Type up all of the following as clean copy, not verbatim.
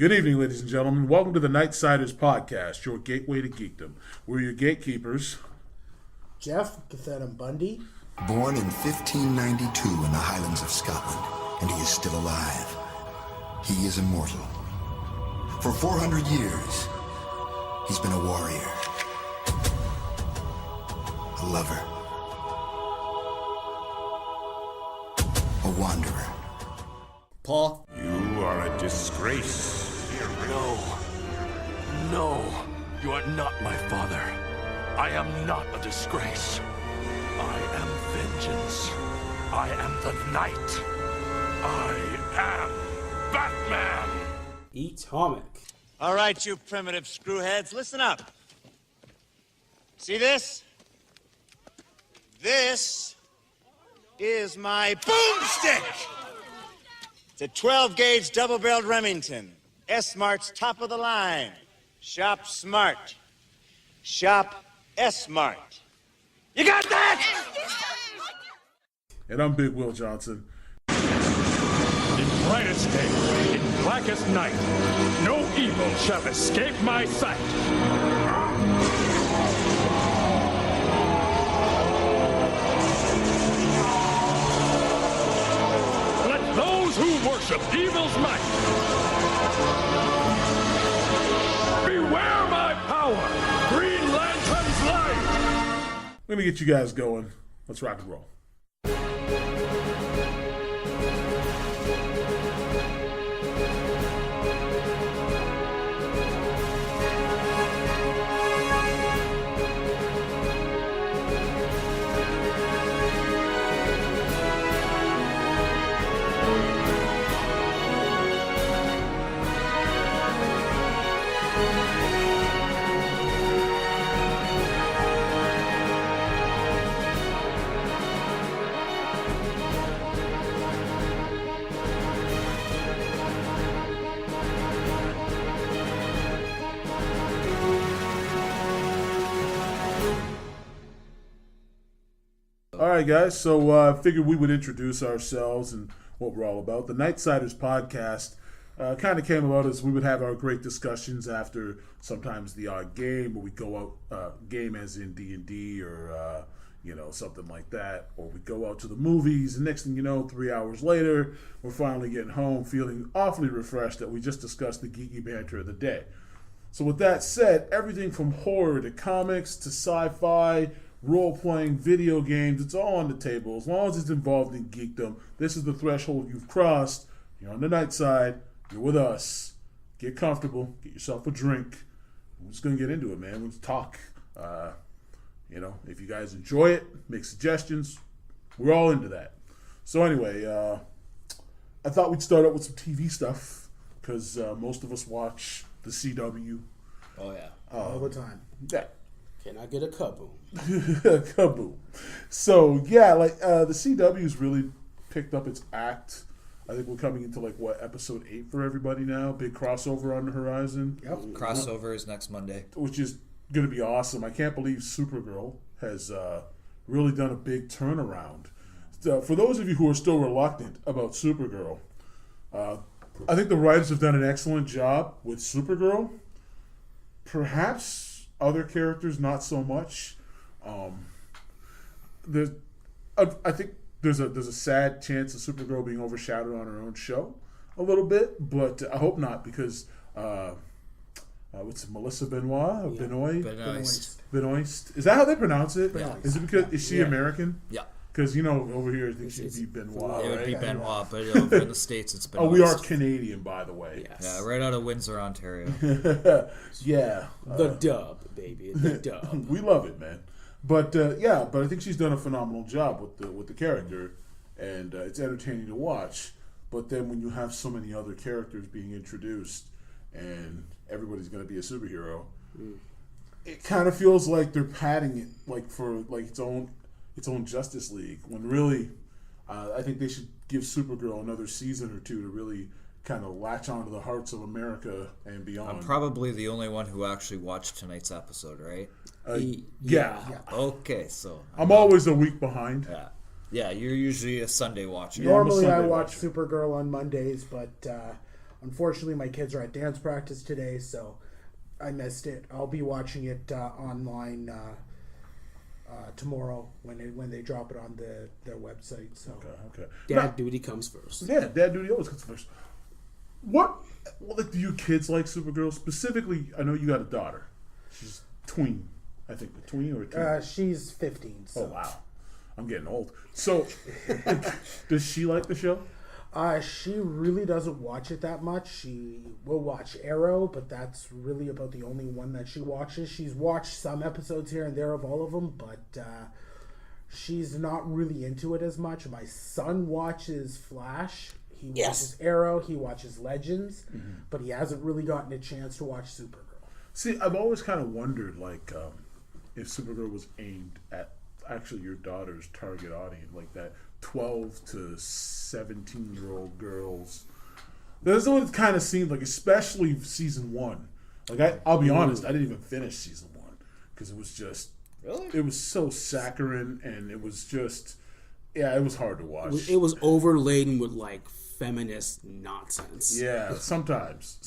Good evening, ladies and gentlemen. Welcome to the Nightsiders Podcast, your gateway to geekdom. We're your gatekeepers. Jeff Cathanan Bundy. Born in 1592 in the Highlands of Scotland, and he is still alive. He is immortal. For 400 years, he's been a warrior, a lover, a wanderer. Paul? You are a disgrace. No, you are not my father. I am not a disgrace. I am vengeance. I am the knight. I am Batman. Atomic. All right, you primitive screwheads, listen up. See this? This is my boomstick. It's a 12-gauge double-barreled Remington. S-Mart's top of the line. Shop smart. Shop S-Mart. You got that? And I'm Big Will Johnson. In brightest day, in blackest night, no evil shall escape my sight. Let those who worship evil's might beware my power, Green Lantern's light. We're going to get you guys going. Let's rock and roll. All right, guys, so I figured we would introduce ourselves and what we're all about. The Nightsiders Podcast kind of came about as we would have our great discussions after sometimes the odd game, where we go out, game as in D&D or, something like that, or we go out to the movies, and next thing you know, 3 hours later, we're finally getting home feeling awfully refreshed that we just discussed the geeky banter of the day. So with that said, everything from horror to comics to sci-fi, role-playing, video games, it's all on the table. As long as it's involved in geekdom, this is the threshold you've crossed. You're on the night side. You're with us. Get comfortable. Get yourself a drink. We're just going to get into it, man. Let's talk. If you guys enjoy it, make suggestions. We're all into that. So anyway, I thought we'd start out with some TV stuff because most of us watch the CW. Oh, yeah. All the time. Yeah. Can I get a kaboom? Kaboom. So, yeah, the CW's really picked up its act. I think we're coming into, episode 8 for everybody now. Big crossover on the horizon. Yep. Crossover is next Monday. Which is going to be awesome. I can't believe Supergirl has really done a big turnaround. For those of you who are still reluctant about Supergirl, I think the writers have done an excellent job with Supergirl. Perhaps other characters, not so much. I think there's a sad chance of Supergirl being overshadowed on her own show a little bit, but I hope not, because what's it, Melissa Benoist? Yeah. Benoist. Is that how they pronounce it? Benoist. Is it because is she American? Yeah. Because over here I think she'd be Benoit. It would right? be Benoit, but over in the States it's Benoist. Oh, we are Canadian, by the way. Yes. Yeah, right out of Windsor, Ontario. Yeah. The dub, baby. The dub. We love it, man. But I think she's done a phenomenal job with the character, and it's entertaining to watch. But then when you have so many other characters being introduced, and everybody's going to be a superhero, it kind of feels like they're padding it for its own Justice League. When really, I think they should give Supergirl another season or two to really kind of latch onto the hearts of America and beyond. I'm probably the only one who actually watched tonight's episode, right? Yeah. Okay, so I'm always a week behind. Yeah, you're usually a Sunday watcher. Normally I watch Supergirl on Mondays, but Unfortunately, my kids are at dance practice today, so I missed it. I'll be watching it online tomorrow when they drop it on their website. So Okay. Dad duty comes first. Yeah, dad duty always comes first. What like do you kids like Supergirl? Specifically, I know you got a daughter. She's tween. I think a tween or a teen? She's 15. So. Oh wow. I'm getting old. So does she like the show? She really doesn't watch it that much. She will watch Arrow, but that's really about the only one that she watches. She's watched some episodes here and there of all of them, but she's not really into it as much. My son watches Flash. He watches Arrow. He watches Legends, but he hasn't really gotten a chance to watch Supergirl. See, I've always kind of wondered, like, if Supergirl was aimed at actually your daughter's target audience, like that 12 to 17-year-old girls. That's what it kind of seemed like, especially season 1. Like, I'll be honest, I didn't even finish season 1 because it was just, it was so saccharine, and it was just, it was hard to watch. It was overladen with like feminist nonsense. Yeah, sometimes.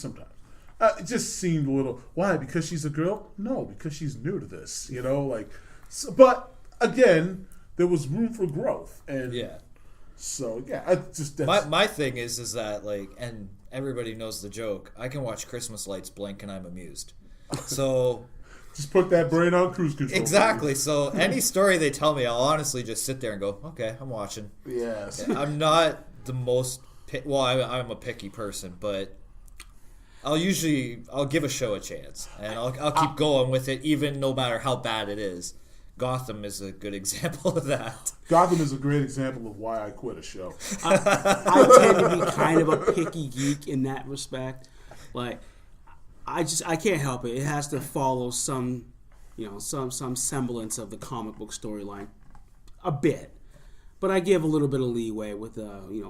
It just seemed a little. Why? Because she's a girl? No, because she's new to this. So, but again, there was room for growth, and So I just my thing is that like, and everybody knows the joke. I can watch Christmas lights blink and I'm amused. So just put that brain on cruise control. Exactly. So any story they tell me, I'll honestly just sit there and go, okay, I'm watching. Yes. I'm not the most. I'm a picky person, but I'll give a show a chance, and I'll keep going with it, even no matter how bad it is. Gotham is a good example of that. Gotham is a great example of why I quit a show. I tend to be kind of a picky geek in that respect. Like, I can't help it. It has to follow some semblance of the comic book storyline, a bit. But I give a little bit of leeway with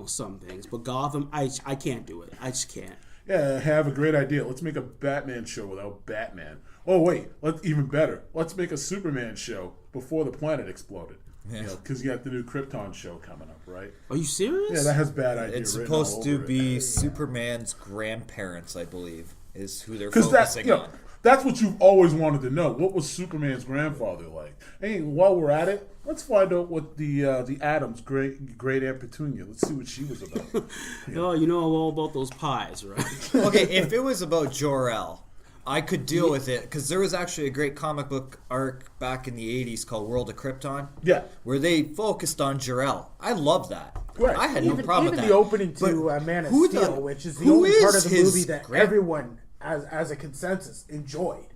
some things. But Gotham, I can't do it. I just can't. Yeah, I have a great idea. Let's make a Batman show without Batman. Oh wait, even better. Let's make a Superman show before the planet exploded. Yeah. Because you got the new Krypton show coming up, right? Are you serious? Yeah, that has bad ideas. It's supposed to be Superman's grandparents, I believe, is who they're because focusing on. That's what you've always wanted to know. What was Superman's grandfather like? Hey, while we're at it, let's find out what the Adams great Aunt Petunia. Let's see what she was about. Oh, you know all about those pies, right? Okay, if it was about Jor-El, I could deal with it, because there was actually a great comic book arc back in the 80s called World of Krypton. Yeah. Where they focused on Jor-El. I love that. Right. I had no problem with that. Even the opening to Man of Steel, which is the only part of the movie that everyone, as a consensus, enjoyed.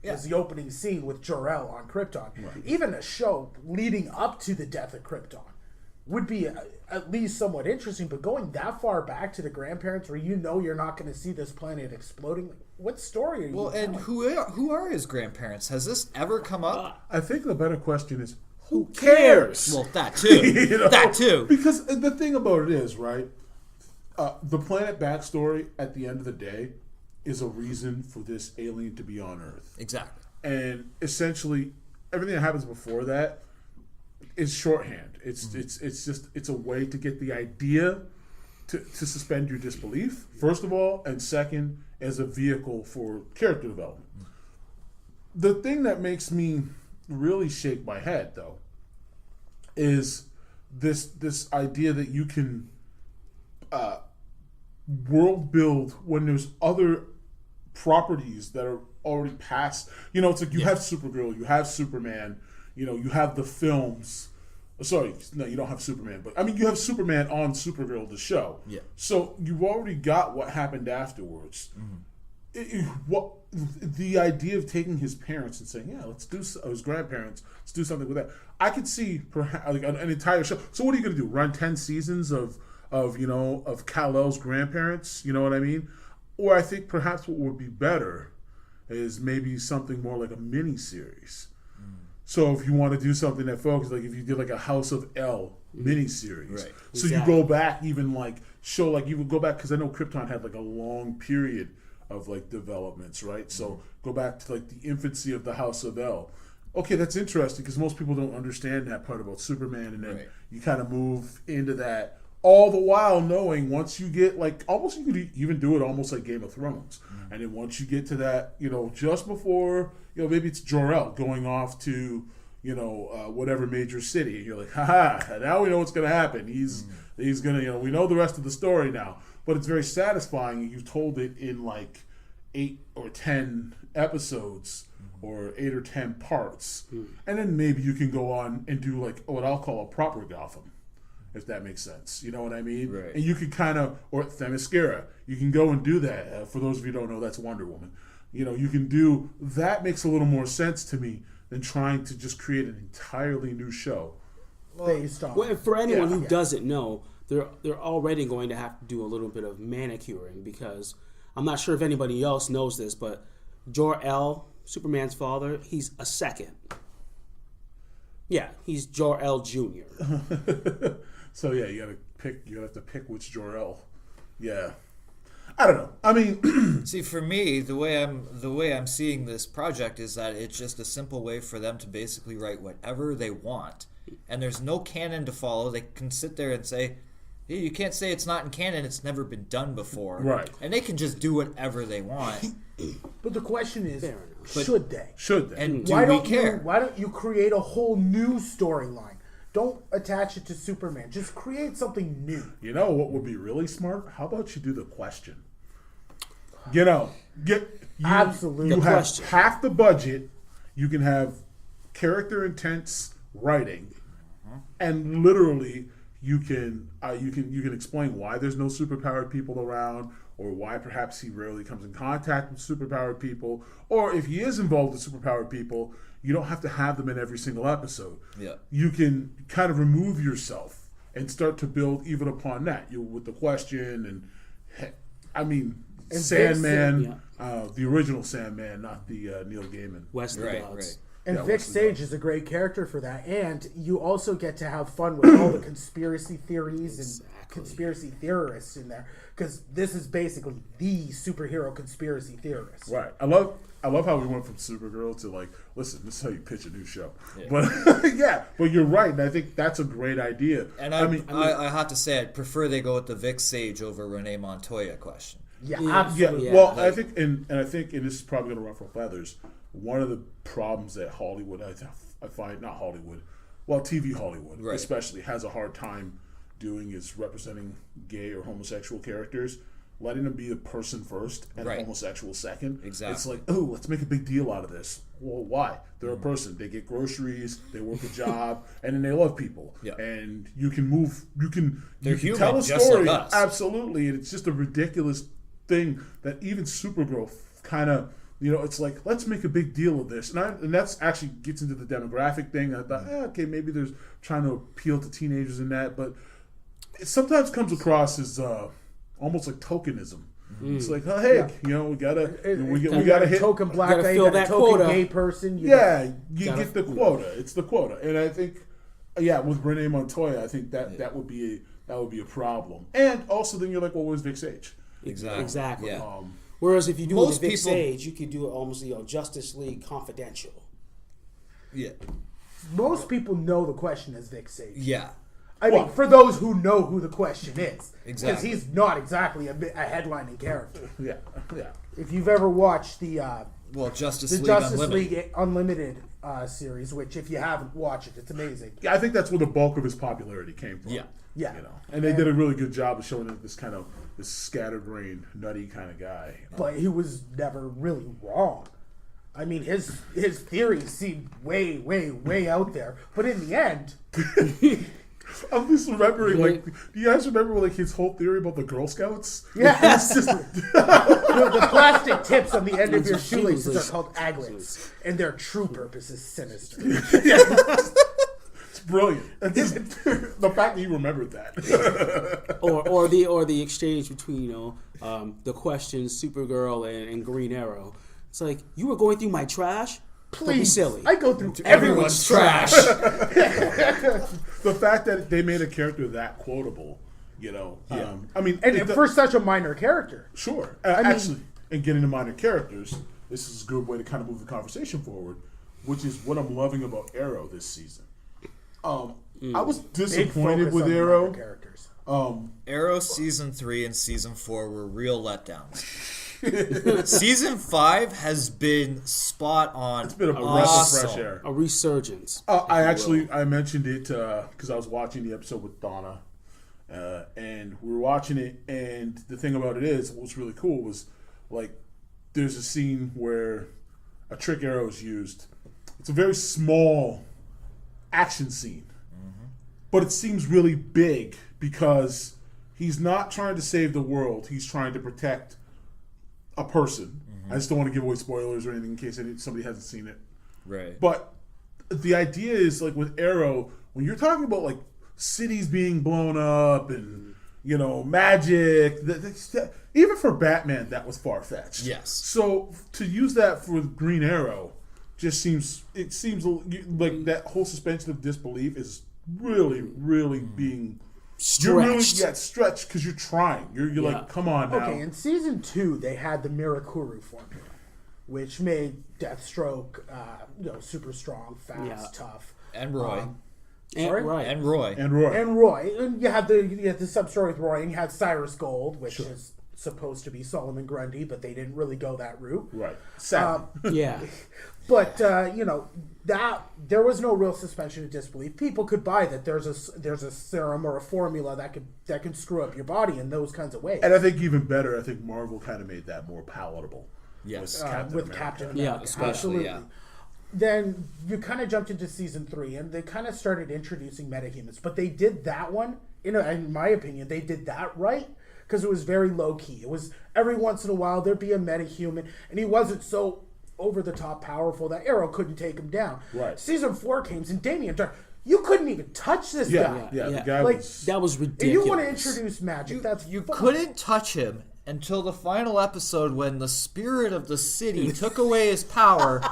Was the opening scene with Jor-El on Krypton. Right. Even a show leading up to the death of Krypton would be at least somewhat interesting, but going that far back to the grandparents where you're not going to see this planet exploding, what story are you telling? And who are his grandparents? Has this ever come up? I think the better question is, who cares? Well, that too. That too. Because the thing about it is, right, the planet backstory at the end of the day is a reason for this alien to be on Earth. Exactly. And essentially, everything that happens before that is shorthand. It's just a way to get the idea to suspend your disbelief, first of all, and second, as a vehicle for character development. The thing that makes me really shake my head, though, is this idea that you can world build when there's other properties that are already past. It's like you have Supergirl, you have Superman, you have the films. Sorry, no, you don't have Superman, but I mean, you have Superman on Supergirl, the show. Yeah. So you've already got what happened afterwards. The idea of taking his parents and saying, "Yeah, let's do his grandparents, let's do something with that." I could see perhaps like an entire show. So what are you going to do? Run 10 seasons of Kal-El's grandparents? You know what I mean? Or I think perhaps what would be better is maybe something more like a mini series. So if you want to do something that focuses, like if you did like a House of L miniseries, right. So you go back even like show like you would go back, because I know Krypton had like a long period of like developments, right? So go back to like the infancy of the House of L. Okay, that's interesting because most people don't understand that part about Superman, and then you kind of move into that all the while knowing once you get like almost you could even do it almost like Game of Thrones, and then once you get to that, just before maybe it's Jor-El going off to whatever major city, and you're like, haha, now we know what's going to happen. He's gonna we know the rest of the story now, but it's very satisfying. You've told it in like 8 or 10 episodes or 8 or 10 parts, and then maybe you can go on and do like what I'll call a proper Gotham, if that makes sense. You know what I mean? Right. And you can kind of, or Themyscira, you can go and do that. For those of you who don't know, that's Wonder Woman. You can do that. Makes a little more sense to me than trying to just create an entirely new show. Based on. Well, for anyone who doesn't know, they're already going to have to do a little bit of manicuring, because I'm not sure if anybody else knows this, but Jor-El, Superman's father, he's a second. Yeah, he's Jor-El Jr. So yeah, you have to pick which Jor-El. Yeah. I don't know. I mean, see, for me, the way I'm seeing this project is that it's just a simple way for them to basically write whatever they want, and there's no canon to follow. They can sit there and say, hey, you can't say it's not in canon, it's never been done before. Right. And they can just do whatever they want. But the question is, should they? Should they? And do we care? Why don't you create a whole new storyline? Don't attach it to Superman. Just create something new. You know what would be really smart? How about you do the question? Absolutely. You The have question. half the budget. You can have character intense writing, and literally you can explain why there's no superpowered people around, or why perhaps he rarely comes in contact with superpowered people, or if he is involved with superpowered people, you don't have to have them in every single episode. Yeah. You can kind of remove yourself and start to build even upon that. With the question and Sandman, the original Sandman, not the Neil Gaiman. Wesley Dodds. Right. And Yeah, Vic Wesley Sage Dodds. is a great character for that. And you also get to have fun with all the conspiracy theories and conspiracy theorists in there. Because this is basically the superhero conspiracy theorist. Right. I love how we went from Supergirl to like, listen, this is how you pitch a new show. Yeah. But but you're right, and I think that's a great idea. And I have to say, I'd prefer they go with the Vic Sage over Renee Montoya question. Yeah, Yeah. absolutely. Yeah. Well, I think, and this is probably going to ruffle feathers. One of the problems that Hollywood, I find, not Hollywood, well, TV Hollywood Right. especially, has a hard time doing is representing gay or homosexual characters, letting them be a person first and Right. a homosexual second. Exactly. It's like, oh, let's make a big deal out of this. Well, why? They're a person. They get groceries. They work a job, and then they love people. Yeah. And you can move. You can. They're you can human, tell a just story. like us. Absolutely, and it's just a ridiculous thing that even Supergirl kind of. It's like, let's make a big deal of this. And that's actually gets into the demographic thing. I thought, okay, maybe there's trying to appeal to teenagers in that. But it sometimes comes across as almost like tokenism. It's like, oh, hey, we gotta hit. Token black gotta guy, fill you got a that token quota. gay person. You get the quota. It's the quota. And I think, with Renee Montoya, I think that would be a problem. And also then you're like, well, where's Vic Sage? Exactly. Yeah. Whereas if you do it Most with Vic people- Sage, you could do it almost Justice League Confidential. Yeah. Most people know the question as Vic Sage. Yeah. I mean, for those who know who the question is. Because Exactly. he's not exactly a headlining character. Yeah. If you've ever watched the Justice the League Justice Unlimited. League Unlimited series, which if you haven't watched it, it's amazing. Yeah, I think that's where the bulk of his popularity came from. Yeah. Yeah. And they did a really good job of showing this kind of this scatterbrained, nutty kind of guy. But he was never really wrong. I mean, his theories seemed way, way, way out there. But in the end, I'm just remembering, do you guys remember his whole theory about the Girl Scouts? yeah, It's just the plastic tips on the end of your It's shoelaces Jesus. are called aglets, and their true purpose is sinister. it's brilliant. The fact that you remembered that. or the exchange between the questions Supergirl and Green Arrow. It's like, you were going through my trash. Don't be Please, silly. I go through Everyone's trash. The fact that they made a character that quotable, I mean, and for such a minor character. sure. mean- Actually, and getting to minor characters, this is a good way to kind of move the conversation forward, which is what I'm loving about Arrow this season. I was Big disappointed focus with on the Arrow. minor characters. Arrow season 3 and season 4 were real letdowns. Season 5 has been spot on. It's been a breath of fresh air. A resurgence. I mentioned it because I was watching the episode with Donna, and we were watching it. And the thing about it is, what was really cool was like there's a scene where a trick arrow is used. It's a very small action scene, but it seems really big because he's not trying to save the world. He's trying to protect a person. I just don't want to give away spoilers or anything in case somebody hasn't seen it. Right. But the idea is like with Arrow, when you're talking about like cities being blown up and magic, even for Batman that was far-fetched. Yes. So to use that for Green Arrow just seems like that whole suspension of disbelief is really, really being stretched. You're really stretched because you're trying. You're like, come on now. Okay, in season 2, they had the Mirakuru formula, which made Deathstroke, super strong, fast, tough, and Roy. And Roy. And you had the sub-story with Roy, and you had Cyrus Gold, which is supposed to be Solomon Grundy, but they didn't really go that route. Right. Sad. Yeah. But that there was no real suspension of disbelief. People could buy that there's a serum or a formula that can screw up your body in those kinds of ways. And I think even better, I think Marvel kind of made that more palatable. Yes. With Captain America. Yeah, especially. Absolutely. Yeah. Then you kind of jumped into season 3, and they kind of started introducing metahumans. But they did that one, in my opinion, they did that right because it was very low key. It was every once in a while there'd be a metahuman, and he wasn't so over the top powerful that Arrow couldn't take him down. Right. Season 4 came, and Damien Dark, you couldn't even touch this guy. Yeah, the guy Like, was... That was ridiculous. And you want to introduce magic? You couldn't touch him until the final episode when the spirit of the city took away his power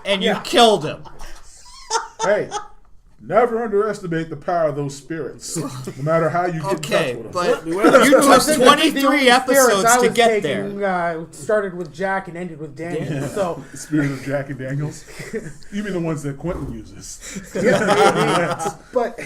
and you killed him. Hey, never underestimate the power of those spirits. No matter how you get in touch with them. But you took 23 episodes to get there. Started with Jack and ended with Daniel. So The spirit of Jack and Daniels. You mean the ones that Quentin uses? But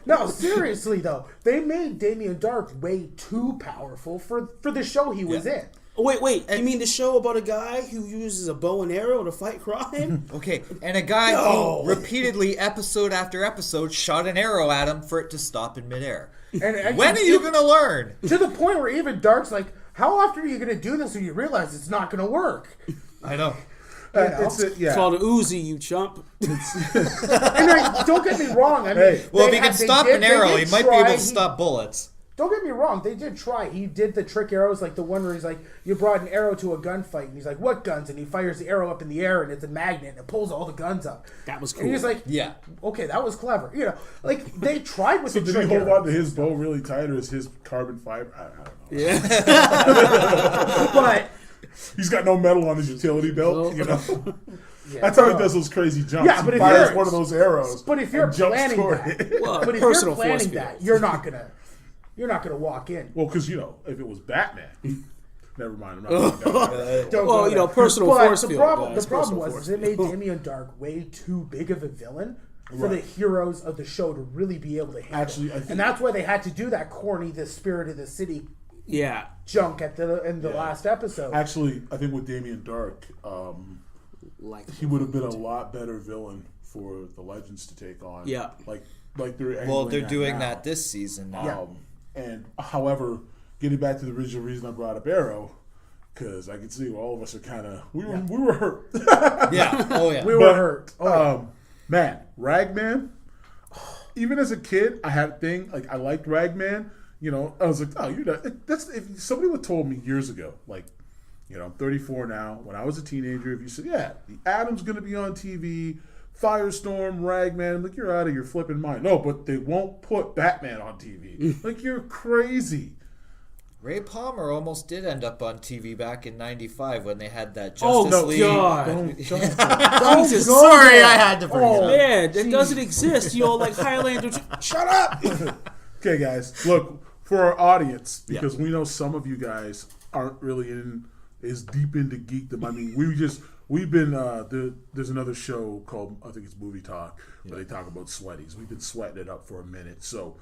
no, seriously though, they made Damien Dark way too powerful for the show he was in. Wait. You mean the show about a guy who uses a bow and arrow to fight crime? Okay, and a guy who repeatedly, episode after episode, shot an arrow at him for it to stop in midair. And when are you going to learn? To the point where even Dark's like, how often are you going to do this when you realize it's not going to work? I know. It's called an Uzi, you chump. And don't get me wrong. I mean, Well, if he can stop an arrow, he might be able to stop bullets. Don't get me wrong, they did try. He did the trick arrows, like the one where he's like, you brought an arrow to a gunfight, and he's like, what guns? And he fires the arrow up in the air, and it's a magnet, and it pulls all the guns up. That was cool. And he's like, yeah, okay, that was clever. Like, they tried with So the did trick he hold arrow. on to his bow really tight, or is his carbon fiber? I don't know. Yeah. But He's got no metal on his utility belt, That's how he does those crazy jumps. Yeah, but he if fires you're- one of those arrows. But if you're and jumps planning toward that, it. Well, but if you're personal force planning field. that, you're not gonna walk in. Well, because if it was Batman, never mind. I'm not going down. Don't go there. personal But force the field. problem, guys, the problem personal was force it made field. Damien Dark way too big of a villain for the heroes of the show to really be able to handle. Actually, I think- and that's why they had to do that corny, the spirit of the city Yeah. junk in the last episode. Actually, I think with Damien Dark, he would have been a lot better villain for the Legends to take on. Yeah. like they're they're doing now. that this season now. And however, getting back to the original reason I brought up Arrow, because I can see all of us are kind of we were hurt. Yeah. Oh yeah. We were hurt. Man, Ragman. Even as a kid, I had a thing like I liked Ragman. I was like, oh, that's if somebody would have told me years ago, like, I'm 34 now. When I was a teenager, if you said, yeah, the Atom's going to be on TV, Firestorm, Ragman, I'm like, you're out of your flipping mind. No, but they won't put Batman on TV. Like, you're crazy. Ray Palmer almost did end up on TV back in '95 when they had that Justice Oh, no, League. God. Jesus, sorry, I had to bring it up. Man, that doesn't exist. Like Highlander. Shut up! Okay, guys, look, for our audience, because we know some of you guys aren't really as deep into geekdom. I mean, we've been there's another show called, I think it's Movie Talk, where they talk about sweaties. We've been sweating it up for a minute, so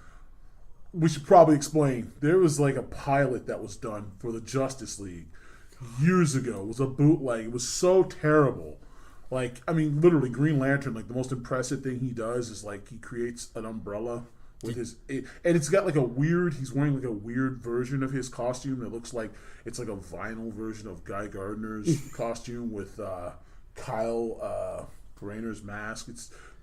we should probably explain. There was like a pilot that was done for the Justice League years ago. It was a bootleg. It was so terrible. Like, I mean, literally, Green Lantern, like, the most impressive thing he does is, like, he creates an umbrella with and it's got, like, he's wearing, like, a weird version of his costume that looks like it's, like, a vinyl version of Guy Gardner's costume with Kyle Rayner's mask.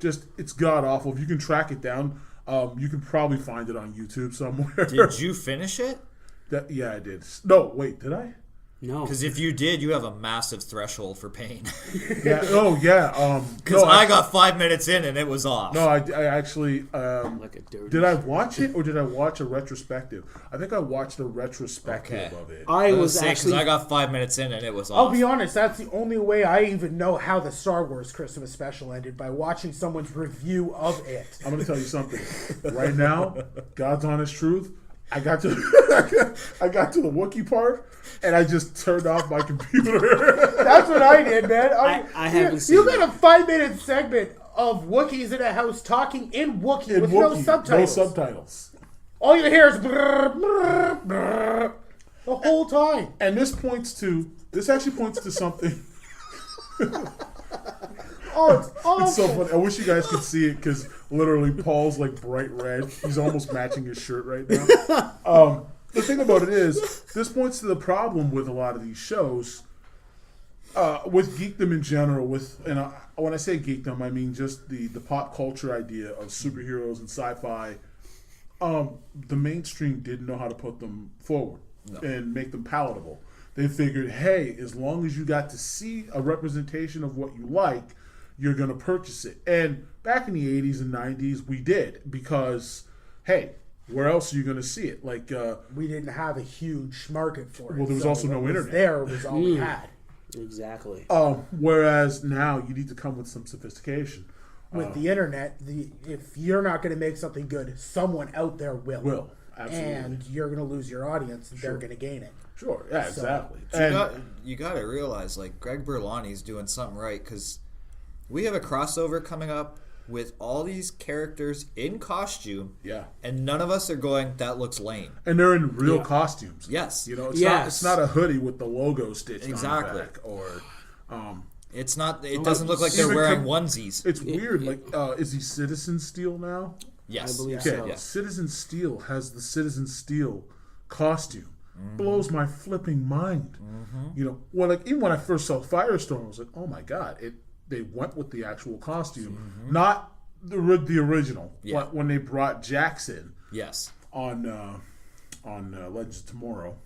It's god-awful. If you can track it down, you can probably find it on YouTube somewhere. Did you finish it? Yeah, I did. No, wait, did I? No. Because if you did, you have a massive threshold for pain. Yeah. Oh, yeah. Because I got 5 minutes in and it was off. No, I actually... like a dirty did I watch it or did I watch a retrospective? I think I watched a retrospective of it. I because I got 5 minutes in and it was off. I'll be honest, that's the only way I even know how the Star Wars Christmas special ended, by watching someone's review of it. I'm going to tell you something. Right now, God's honest truth, I got to the Wookiee part, and I just turned off my computer. That's what I did, man. I haven't seen You got a 5-minute segment of Wookiees in a house talking in Wookiee with no subtitles. No subtitles. All you hear is brrr, brrr, brrr, the whole time. And this actually points to something. Oh, it's awesome. It's so funny. I wish you guys could see it because literally Paul's like bright red. He's almost matching his shirt right now. The thing about it is, this points to the problem with a lot of these shows, with geekdom in general. When I say geekdom, I mean just the pop culture idea of superheroes and sci-fi. The mainstream didn't know how to put them forward and make them palatable. They figured, hey, as long as you got to see a representation of what you like, you're going to purchase it. And back in the 80s and 90s, we did, because, hey, where else are you going to see it? Like, we didn't have a huge market for it. Well, there was also no internet. There was all we had. Exactly. Whereas now you need to come with some sophistication. With the internet, if you're not going to make something good, someone out there will. Absolutely. And you're going to lose your audience, and they're going to gain it. Sure, yeah, exactly. You got to realize, like, Greg Berlanti's doing something right, because we have a crossover coming up with all these characters in costume, and none of us are going, that looks lame. And they're in real costumes. Yes. You know, it's not a hoodie with the logo stitched on the back. Or, it's not. It doesn't look like they're wearing onesies. It's weird. Like, is he Citizen Steel now? Yes. I believe so. Yeah. Citizen Steel has the Citizen Steel costume. Blows my flipping mind. You know, even when I first saw Firestorm, I was like, oh my God, they went with the actual costume, not the original. Yeah. When they brought Jackson, on Legends of Tomorrow,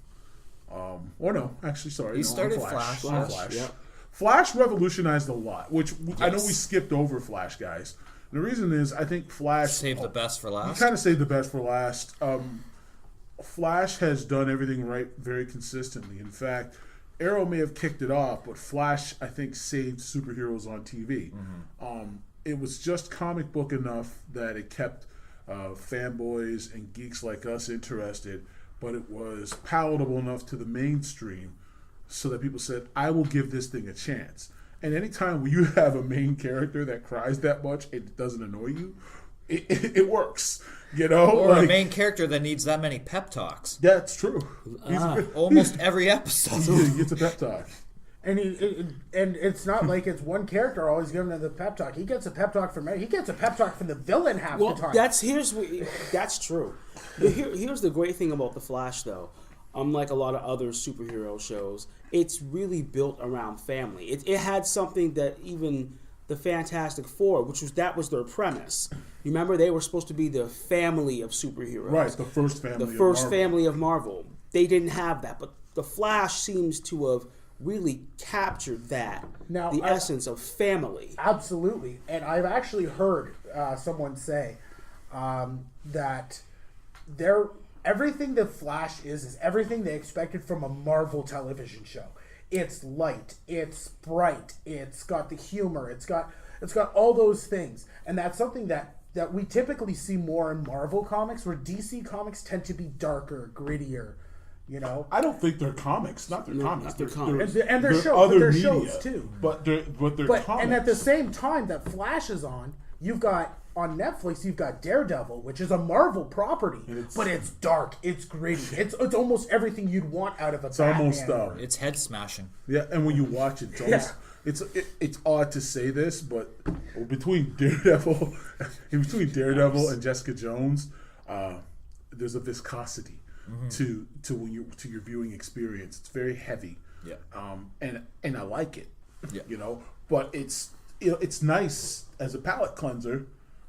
or no, actually, sorry, he started on Flash. Flash. Yeah. Flash revolutionized a lot, which I know we skipped over Flash, guys. And the reason is I think Flash saved the best for last. He kind of saved the best for last. Flash has done everything right very consistently. In fact, Arrow may have kicked it off, but Flash, I think, saved superheroes on TV. It was just comic book enough that it kept fanboys and geeks like us interested, but it was palatable enough to the mainstream so that people said, I will give this thing a chance. And anytime you have a main character that cries that much, it doesn't annoy you, it works. You know, or a main character that needs that many pep talks. Yeah, it's true. Almost every episode. He gets a pep talk. And it's not like it's one character always giving him the pep talk. He gets a pep talk from the villain half the time. That's true. Here's the great thing about the Flash, though. Unlike a lot of other superhero shows, it's really built around family. It had something that even the Fantastic Four, that was their premise. You remember they were supposed to be the family of superheroes. Right, the first family of Marvel. They didn't have that, but the Flash seems to have really captured that, the essence of family. Absolutely. And I've actually heard someone say that everything the Flash is everything they expected from a Marvel television show. It's light, it's bright, it's got the humor, it's got all those things. And that's something that we typically see more in Marvel comics, where DC comics tend to be darker, grittier, You know, I don't think they're comics. Not their comics. Not their comics. and they're shows, other they're media, shows too. But they're comics. And at the same time that Flash is on, you've got on Netflix, you've got Daredevil, which is a Marvel property, but it's dark, it's gritty, it's almost everything you'd want out of a Batman. Almost It's head smashing. Yeah, and when you watch it, it's almost it's odd to say this, but between Daredevil and Jessica Jones, there's a viscosity to your viewing experience. It's very heavy. Yeah. And I like it. Yeah. You know, but it's nice as a palate cleanser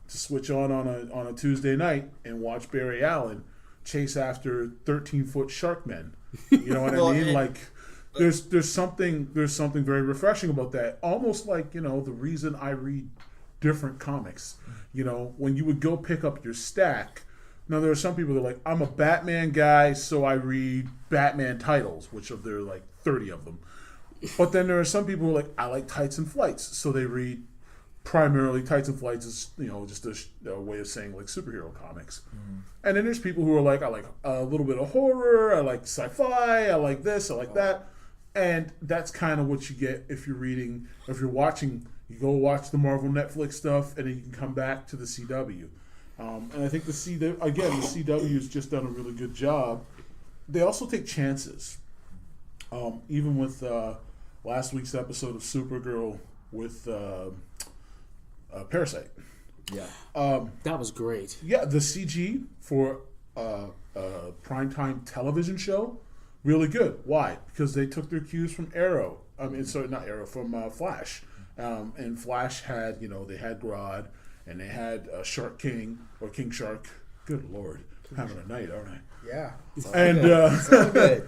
to switch on a Tuesday night and watch Barry Allen chase after 13-foot shark men. You know what I mean? Like there's something very refreshing about that. Almost like, you know, the reason I read different comics. You know, when you would go pick up your stack. Now, there are some people that are like, I'm a Batman guy, so I read Batman titles, which there are like 30 of them. But then there are some people who are like, I like Tights and Flights, so they read primarily Tights and Flights is, you know, just a way of saying like superhero comics. And then there's people who are like, I like a little bit of horror, I like sci-fi, I like this, I like that. And that's kind of what you get if you're watching, you go watch the Marvel Netflix stuff, and then you can come back to the CW. And I think the CW has just done a really good job. They also take chances. Even with last week's episode of Supergirl with Parasite. Yeah. That was great. Yeah, the CG for a primetime television show, really good. Why? Because they took their cues from Arrow. From Flash. And Flash had, they had Grodd, and they had Shark King, or King Shark. Good Lord. Having a night, aren't I? Yeah. And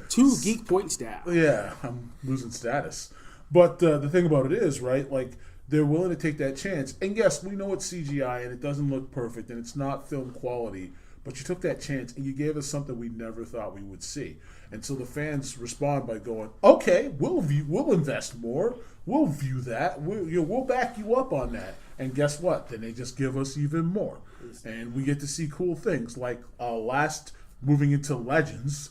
2 geek point stat. Yeah, I'm losing status. But the thing about it is, right, like, they're willing to take that chance. And yes, we know it's CGI and it doesn't look perfect and it's not film quality, but you took that chance and you gave us something we never thought we would see. And so the fans respond by going, okay, we'll invest more. We'll view that. We'll back you up on that. And guess what? Then they just give us even more. And we get to see cool things like moving into Legends,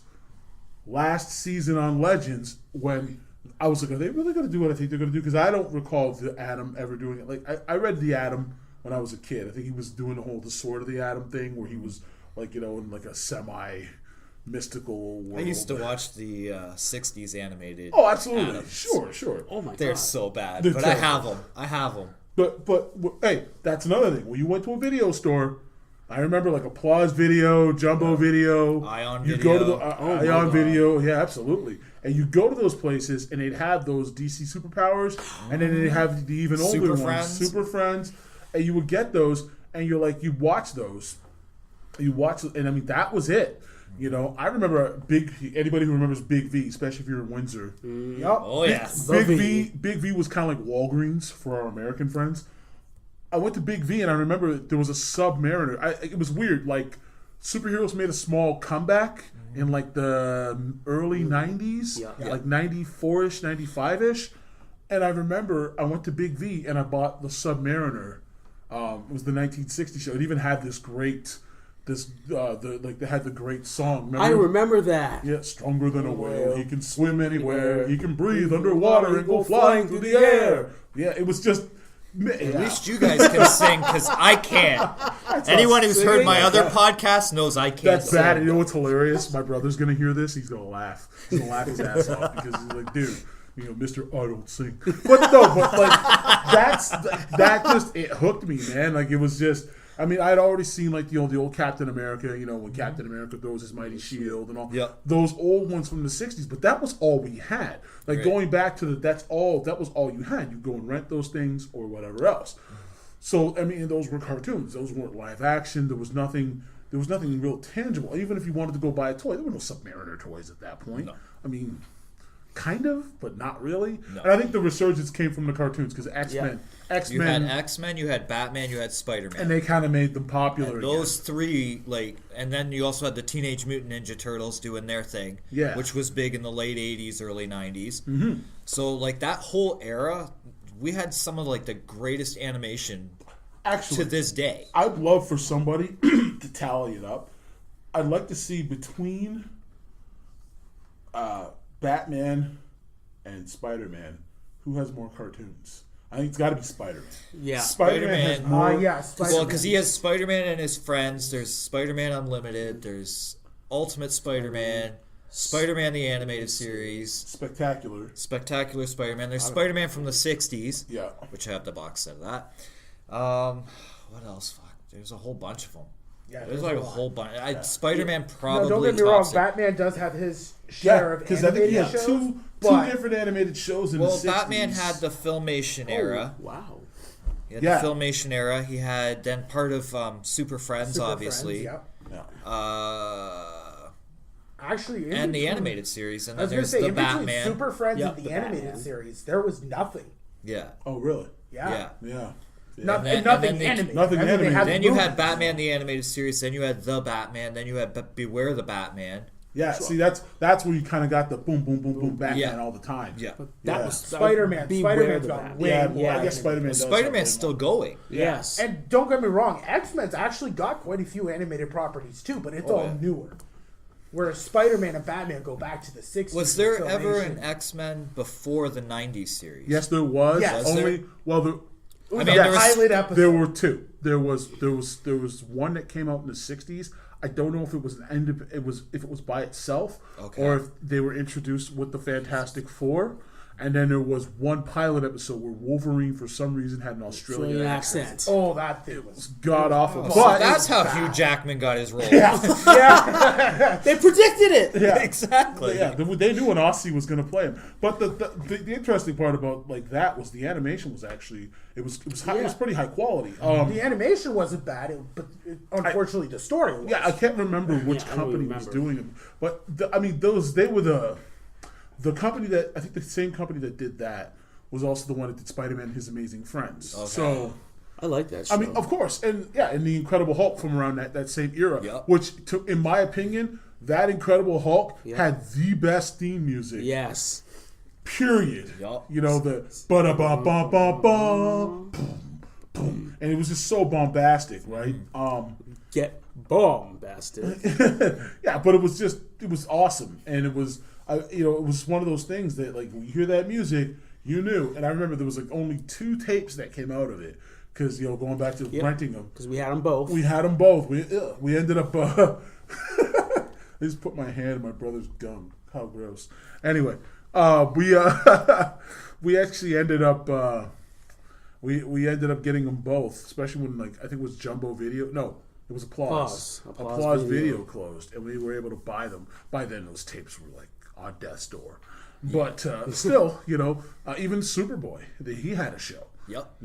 last season on Legends, when I was like, are they really going to do what I think they're going to do? Because I don't recall the Atom ever doing it. Like, I read the Atom when I was a kid. I think he was doing the Sword of the Atom thing where he was, like, in like a semi-mystical world. I used to watch the 60s animated. Oh, absolutely. Atoms. Sure. Oh, my God. They're so bad. They're but terrible. I have them. But hey, that's another thing. When you went to a video store, I remember like Applause Video, Jumbo Video. Ion you Video. go to the Ion Video. Yeah, absolutely. And you go to those places, and they'd have those DC superpowers, and then they'd have the even older ones, Super Friends, and you would get those, and you're like, you watch those, and I mean, that was it. I remember anybody who remembers Big V, especially if you're in Windsor. Yep. Oh, yes. Big V was kind of like Walgreens for our American friends. I went to Big V, and I remember there was a Submariner. It was weird. Like, superheroes made a small comeback in, like, the early 90s. Yeah. Like, 94-ish, 95-ish. And I remember I went to Big V, and I bought the Submariner. It was the 1960 show. It even had this great... they had the great song. Remember? I remember that. Yeah, stronger than a whale. He can swim anywhere. He can breathe underwater and go flying through the air. Yeah, it was just... At least you guys can sing, because I can't. Anyone who's heard my other podcast knows I can't That's sing. bad. You know what's hilarious? My brother's going to hear this. He's going to laugh. He's going to laugh his ass off because he's like, dude, Mr. I don't sing. But like, that just, it hooked me, man. Like, it was just... I mean, I'd already seen, like, the old Captain America, when Captain America throws his mighty shield and all. Yep. Those old ones from the 60s, but that was all we had. Like, going back to that was all you had. You go and rent those things or whatever else. So, I mean, those were cartoons. Those weren't live action. There was nothing real tangible. Even if you wanted to go buy a toy, there were no Submariner toys at that point. No. I mean, kind of, but not really. No. And I think the resurgence came from the cartoons because X-Men. You had X-Men, you had Batman, you had Spider-Man. And they kind of made them popular. And those three, and then you also had the Teenage Mutant Ninja Turtles doing their thing. Yeah. Which was big in the late 80s, early 90s. Mm-hmm. So, that whole era, we had some of, the greatest animation to this day. I'd love for somebody to tally it up. I'd like to see between Batman and Spider-Man, who has more cartoons? I think it's got to be Spider-Man. Yeah. Spider-Man has more. Well, because he has Spider-Man and his friends. There's Spider-Man Unlimited. There's Ultimate Spider-Man. Spider-Man the Animated Series. Spectacular Spider-Man. There's Spider-Man from the 60s. Yeah. Which I have the box set of that. What else? Fuck. There's a whole bunch of them. Yeah, there's like a whole bunch. Spider-Man probably. No, don't get me wrong. Batman does have his share of because I think he had shows, two different animated shows in the 60s. Well, Batman had the Filmation era. Wow. He had the Filmation era. He had then part of Super Friends, obviously. Friends, Actually, and the animated series, and then there's the the Batman. Super Friends and the animated series, there was nothing. Yeah. Oh, really? Yeah. Nothing animated. Then you had Batman the Animated Series. Then you had the Batman. Then you had Beware the Batman. Yeah, see, that's where you kind of got the boom, boom, boom, boom Batman all the time. Yeah, that was Spider-Man. Spider-Man's got way more. I guess Spider-Man. Spider-Man's still going. Yes, and don't get me wrong, X-Men's actually got quite a few animated properties too, but it's all newer. Whereas Spider-Man and Batman go back to the 60s. Was there ever an X-Men before the 90s series? Yes, there was. Yes. There were two. There was one that came out in the 60s. I don't know if it was if it was by itself or if they were introduced with the Fantastic Four. And then there was one pilot episode where Wolverine, for some reason, had an Australian accent. Oh, that thing was god awful. Oh, but that's how Hugh Jackman got his role. Yeah. They predicted it. Yeah, exactly. Yeah, they knew an Aussie was going to play him. But the interesting part about that was the animation was actually it was pretty high quality. The animation wasn't bad, but unfortunately the story was. Yeah, I can't remember which company was doing it, but they were the company that I think the same company that did that was also the one that did Spider-Man and His Amazing Friends. Okay. So I like that show. I mean, of course, and the Incredible Hulk from around that same era, which, in my opinion, that Incredible Hulk had the best theme music. Yes. Period. Yep. You know, the ba-da-bum-bum-bum-bum, boom, and it was just so bombastic, right? Get bombastic. Yeah, but it was awesome, and it was. It was one of those things that, like, when you hear that music, you knew. And I remember there was, like, only 2 tapes that came out of it. Because, going back to renting them. Because we had them both. We ended up... I just put my hand in my brother's gum. How gross. Anyway, we actually ended up... we ended up getting them both. Especially when, like, I think it was Jumbo Video. No, it was Applause. Applause video closed. And we were able to buy them. By then, those tapes were, like, on death's door, but still, even Superboy, he had a show. Yep.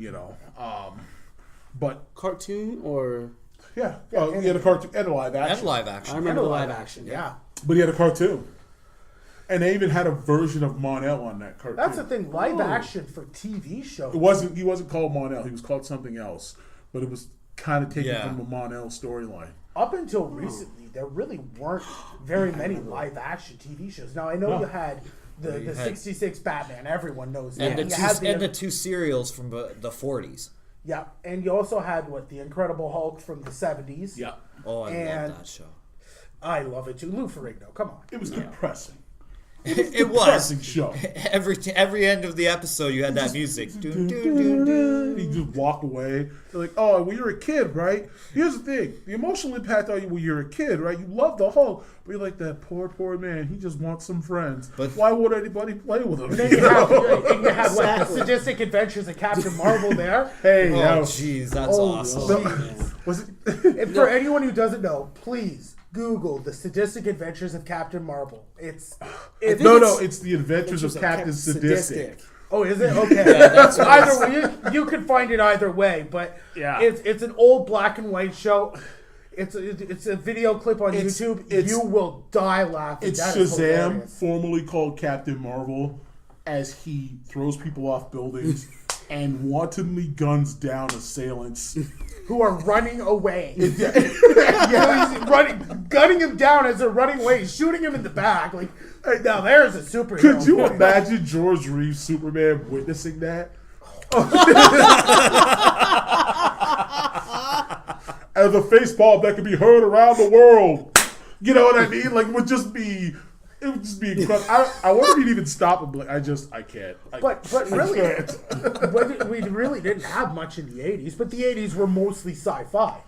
But cartoon or he had a cartoon and a live action. And live action. I remember the live action. Yeah. But he had a cartoon, and they even had a version of Mon-El on that cartoon. That's the thing. Live action for TV shows. He wasn't called Mon-El. He was called something else, but it was kind of taken from the Mon-El storyline. Up until recently, there really weren't very many live-action TV shows. Now, I know you had the 66 Batman. Everyone knows that. And the 2 serials from the 40s. Yeah, and you also had, the Incredible Hulk from the 70s. Yeah. Oh, I love that show. I love it, too. Lou Ferrigno, come on. It was depressing. It was. Show. Every end of the episode, you had that music. You just walk away. They're like, oh, when you're a kid, right? Here's the thing. The emotional impact on you when you're a kid, right? You love the Hulk, but you're like, that poor man. He just wants some friends. But why would anybody play with him? And then you have the Sadistic Adventures of Captain Marvel there. Hey, jeez, that's awesome. Was it? For anyone who doesn't know, please Google the Sadistic Adventures of Captain Marvel. It's the Adventures of Captain Sadistic. Oh, is it? Okay. That's either way, you can find it either way, but it's an old black and white show. It's a video clip on YouTube. You will die laughing. It's Shazam, formerly called Captain Marvel, as he throws people off buildings and wantonly guns down assailants who are running away. He's gunning him down as they're running away. He's shooting him in the back. Like, now there's a superhero. Could you imagine George Reeves Superman witnessing that? As a face palm that could be heard around the world. You know what I mean? Like, it would just be it would just be incredible. I wonder if he'd even stop him. Like, I can't. But really, we really didn't have much in the 80s, but the 80s were mostly sci-fi.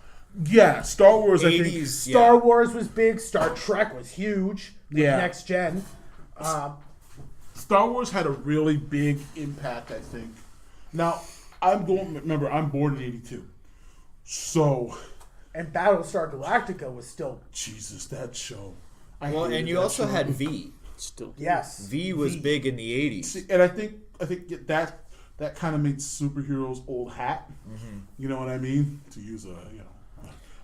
Yeah, Star Wars, 80s, I think. Star Wars was big. Star Trek was huge. Yeah. Next Gen. Star Wars had a really big impact, I think. Now, I'm born in 82. So. And Battlestar Galactica was still. Jesus, that show. And you also had V. Still. Yes. V was big in the 80s. See, and I think that kind of made superheroes old hat. Mm-hmm. You know what I mean? To use an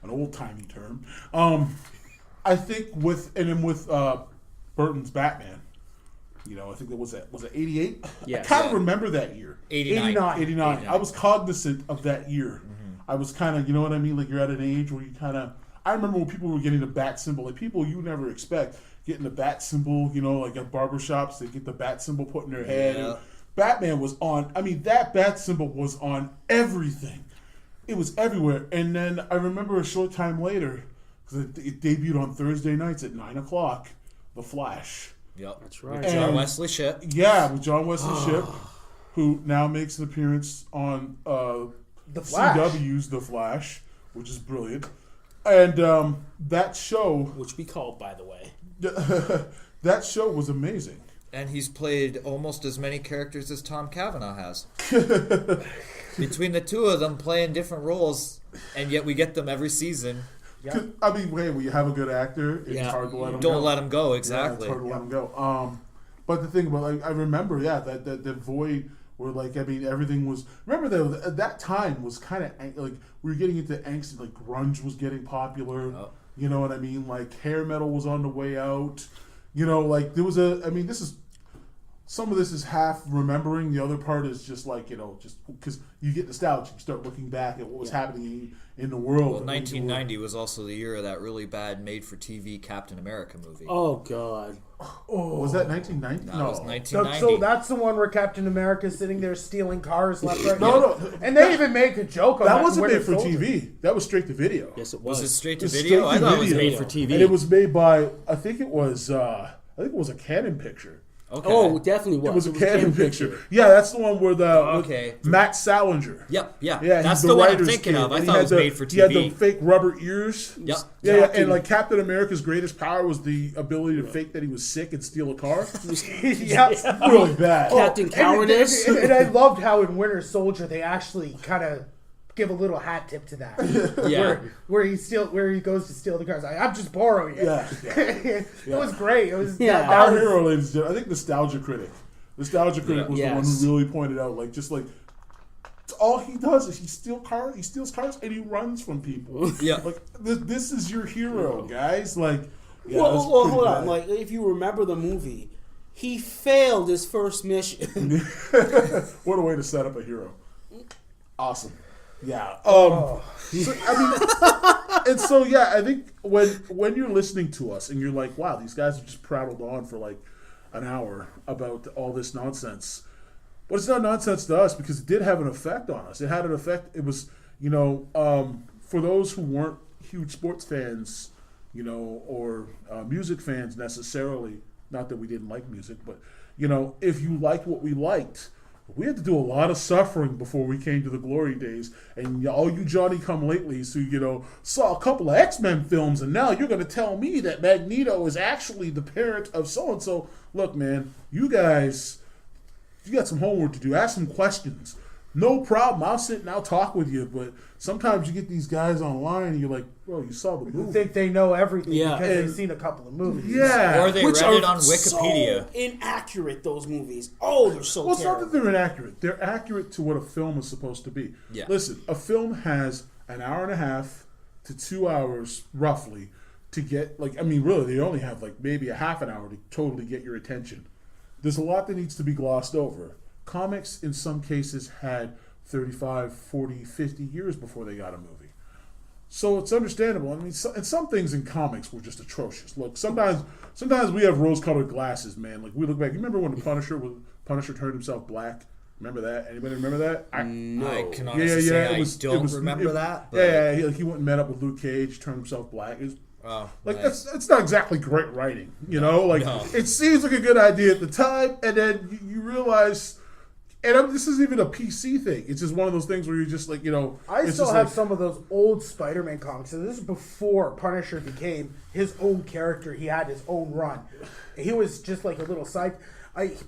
old timey term. I think with Burton's Batman. You know, I think was it 88? Yes. I kind of remember that year. 89. I was cognizant of that year. I was kind of, you know what I mean? Like, you're at an age where you kind of... I remember when people were getting the bat symbol. Like, people you never expect getting the bat symbol, you know, like at barbershops, they get the bat symbol put in their head. Yeah. Batman was on... I mean, that bat symbol was on everything. It was everywhere. And then I remember a short time later, because it debuted on Thursday nights at 9 o'clock, The Flash. Yep. That's right. With John Wesley Shipp. Yeah, with John Wesley Shipp, who now makes an appearance on... The Flash. CW's The Flash, which is brilliant. And that show... Which we called, by the way. That show was amazing. And he's played almost as many characters as Tom Cavanaugh has. Between the two of them playing different roles, and yet we get them every season. Yeah. I mean, hey, when you have a good actor, it's hard to let him go. Don't let him go, exactly. Yeah, it's hard to let him go. But the thing about, like, I remember, that void... Where, like, I mean, everything was... Remember, though, at that time was kind of... Like, we were getting into angst. Like, grunge was getting popular. Oh. You know what I mean? Like, hair metal was on the way out. You know, like, there was a... I mean, this is... Some of this is half remembering. The other part is just, like, you know, just... Because you get nostalgic. You start looking back at what was happening in the world. Well, 1990 was also the year of that really bad made-for-TV Captain America movie. Oh, God. Oh, was that 1990? No, it was 1990. So that's the one where Captain America's sitting there stealing cars left, right. No. And they even make a joke on that. That wasn't made for TV. That was straight to video. Yes, it was. Was it straight to video? I thought it was made for TV. And it was made by, I think it was a Canon picture. Okay. Oh, it definitely was. It was a Canon picture. Yeah, that's the one where with Matt Salinger. Yep, yeah. he's That's the one I'm thinking of. I thought it was made for TV. He had the fake rubber ears. Yep. Yeah, and like Captain America's greatest power was the ability to fake that he was sick and steal a car. Yeah. Really bad. Captain Cowardice. And I loved how in Winter Soldier they actually kind of give a little hat tip to that. Yeah. Where he goes to steal the cars. Like, I'm just borrowing it. Yeah. It was great. It was Our hero, ladies and gentlemen, I think Nostalgia Critic was the one who really pointed out, like, just like all he does is he steals cars and he runs from people. Yeah. Like, this is your hero, guys. Like, yeah, well, hold on. Like, if you remember the movie, he failed his first mission. What a way to set up a hero. Awesome. Yeah. I think when you're listening to us and you're like, wow, these guys have just prattled on for like an hour about all this nonsense. But it's not nonsense to us because it did have an effect on us. It had an effect. It was, for those who weren't huge sports fans, or music fans necessarily, not that we didn't like music, but, if you liked what we liked, we had to do a lot of suffering before we came to the glory days. And all you Johnny-come-latelys who, saw a couple of X-Men films, and now you're going to tell me that Magneto is actually the parent of so-and-so. Look, man, you guys, you got some homework to do. Ask some questions. No problem. I'll sit and I'll talk with you. But sometimes you get these guys online, and you're like, bro, you saw the movie. You think they know everything because and, they've seen a couple of movies. Yeah. Or they read it on Wikipedia. So inaccurate, those movies. Oh, they're so Well, it's terrible. not that they're inaccurate. They're accurate to what a film is supposed to be. Yeah. Listen, a film has an hour and a half to 2 hours, roughly, to get, really, they only have, maybe a half an hour to totally get your attention. There's a lot that needs to be glossed over. Comics, in some cases, had 35, 40, 50 years before they got a movie. So it's understandable. I mean, and some things in comics were just atrocious. Look, sometimes we have rose-colored glasses, man. Like, we look back. You remember when the Punisher turned himself black? Remember that? Anybody remember that? No. I can honestly say I don't remember that. But He went and met up with Luke Cage, turned himself black. Oh, Like nice. that's not exactly great writing, you know. Like no. it seems like a good idea at the time, and then you realize, and this isn't even a PC thing. It's just one of those things where you're just like, you know. I it's still just have like, some of those old Spider-Man comics, and this is before Punisher became his own character. He had his own run. He was just like a little side.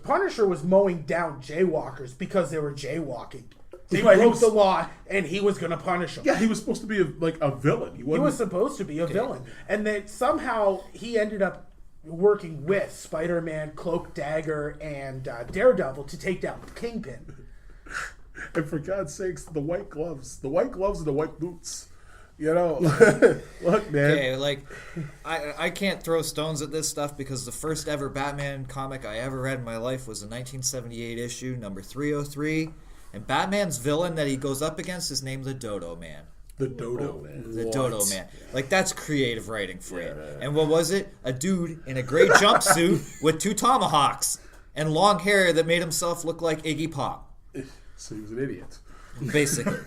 Punisher was mowing down jaywalkers because they were jaywalking. They broke the law, and he was going to punish them. Yeah, he was supposed to be a villain. He was supposed to be a villain, and then somehow he ended up working with Spider-Man, Cloak, Dagger, and Daredevil to take down Kingpin. And for God's sakes, the white gloves and the white boots. You know, look, man. Okay, like, I can't throw stones at this stuff because the first ever Batman comic I ever read in my life was a 1978 issue, number 303, and Batman's villain that he goes up against is named the Dodo Man. The Dodo Man. The Dodo Man. Like, that's creative writing for you. And what was it? A dude in a gray jumpsuit with 2 tomahawks and long hair that made himself look like Iggy Pop. So he was an idiot. Basically.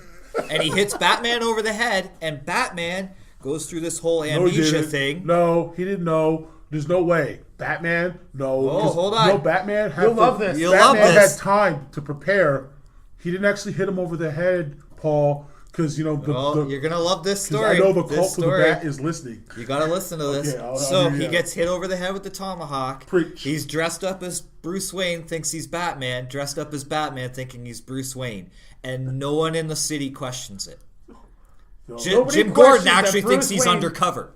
And he hits Batman over the head, and Batman goes through this whole amnesia thing. No, he didn't know. There's no way. Batman, no. Oh, hold on. No, Batman had You'll love this. You'll Batman love this. had time to prepare. He didn't actually hit him over the head, Paul, because, you know, You're going to love this story. I know the This cult of the story. Bat is listening. You got to listen to this. Okay, I'll so hear he you. gets hit over the head with the tomahawk. Preach. He's dressed up as Bruce Wayne, thinks he's Batman. Dressed up as Batman, thinking he's Bruce Wayne. And no one in the city questions it. Jim Nobody Gordon questions actually that thinks Bruce he's Wayne- undercover.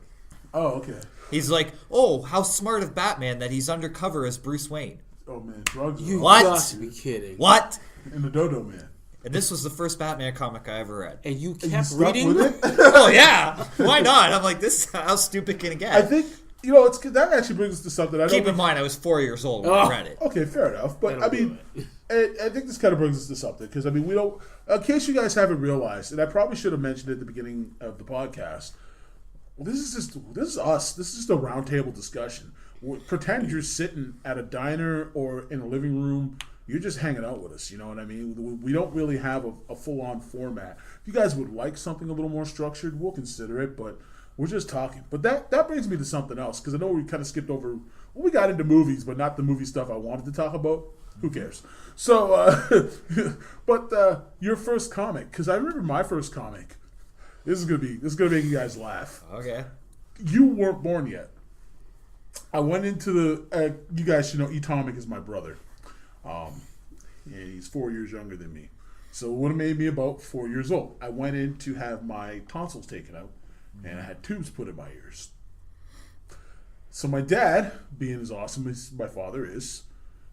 Oh, okay. He's like, oh, how smart of Batman that he's undercover as Bruce Wayne. Oh, man. Drugs You What? got to be kidding. What? in the Dodo Man. And this was the first Batman comic I ever read. And you You kept stuck reading with it? Oh, yeah. Why not? I'm like, this. How stupid can it get? I think, you know, that actually brings us to something. I Keep don't in mind, I was 4 years old when I read it. Okay, fair enough. But, That'll I mean, I think this kind of brings us to something. Because, I mean, we don't... In case you guys haven't realized, and I probably should have mentioned it at the beginning of the podcast, this is us. This is just a roundtable discussion. Pretend you're sitting at a diner or in a living room. You're just hanging out with us. You know what I mean? We don't really have a full-on format. If you guys would like something a little more structured, we'll consider it. But we're just talking. But that brings me to something else. Because I know we kind of skipped over... Well, we got into movies, but not the movie stuff I wanted to talk about. Who cares? So, but your first comic, because I remember my first comic. This is gonna make you guys laugh. Okay. You weren't born yet. I went into the. You guys should know Atomic is my brother. And he's 4 years younger than me. So it would have made me about 4 years old. I went in to have my tonsils taken out, and I had tubes put in my ears. So my dad, being as awesome as my father is.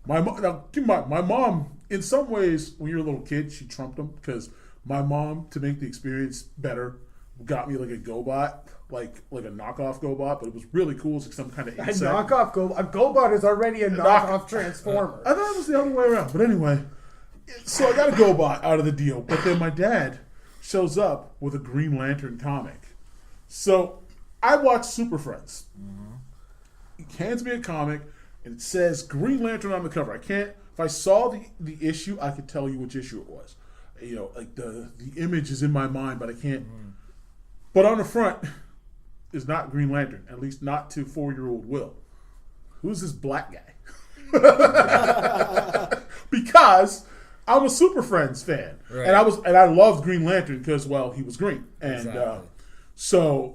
My mom, in some ways, when you're a little kid, she trumped him because my mom, to make the experience better, got me like a GoBot, like a knockoff GoBot, but it was really cool. It's like some kind of A insect. knockoff a GoBot is already a knockoff Transformer. I thought it was the other way around, but anyway. So I got a GoBot out of the deal, but then my dad shows up with a Green Lantern comic. So I watched Super Friends. He hands me a comic. And it says Green Lantern on the cover. I can't. If I saw the issue, I could tell you which issue it was. You know, like the image is in my mind, but I can't. But on the front is not Green Lantern, at least not to 4-year-old Will. Who's this black guy? Because I'm a Super Friends fan, Right. and I loved Green Lantern because, well, he was green, and Exactly.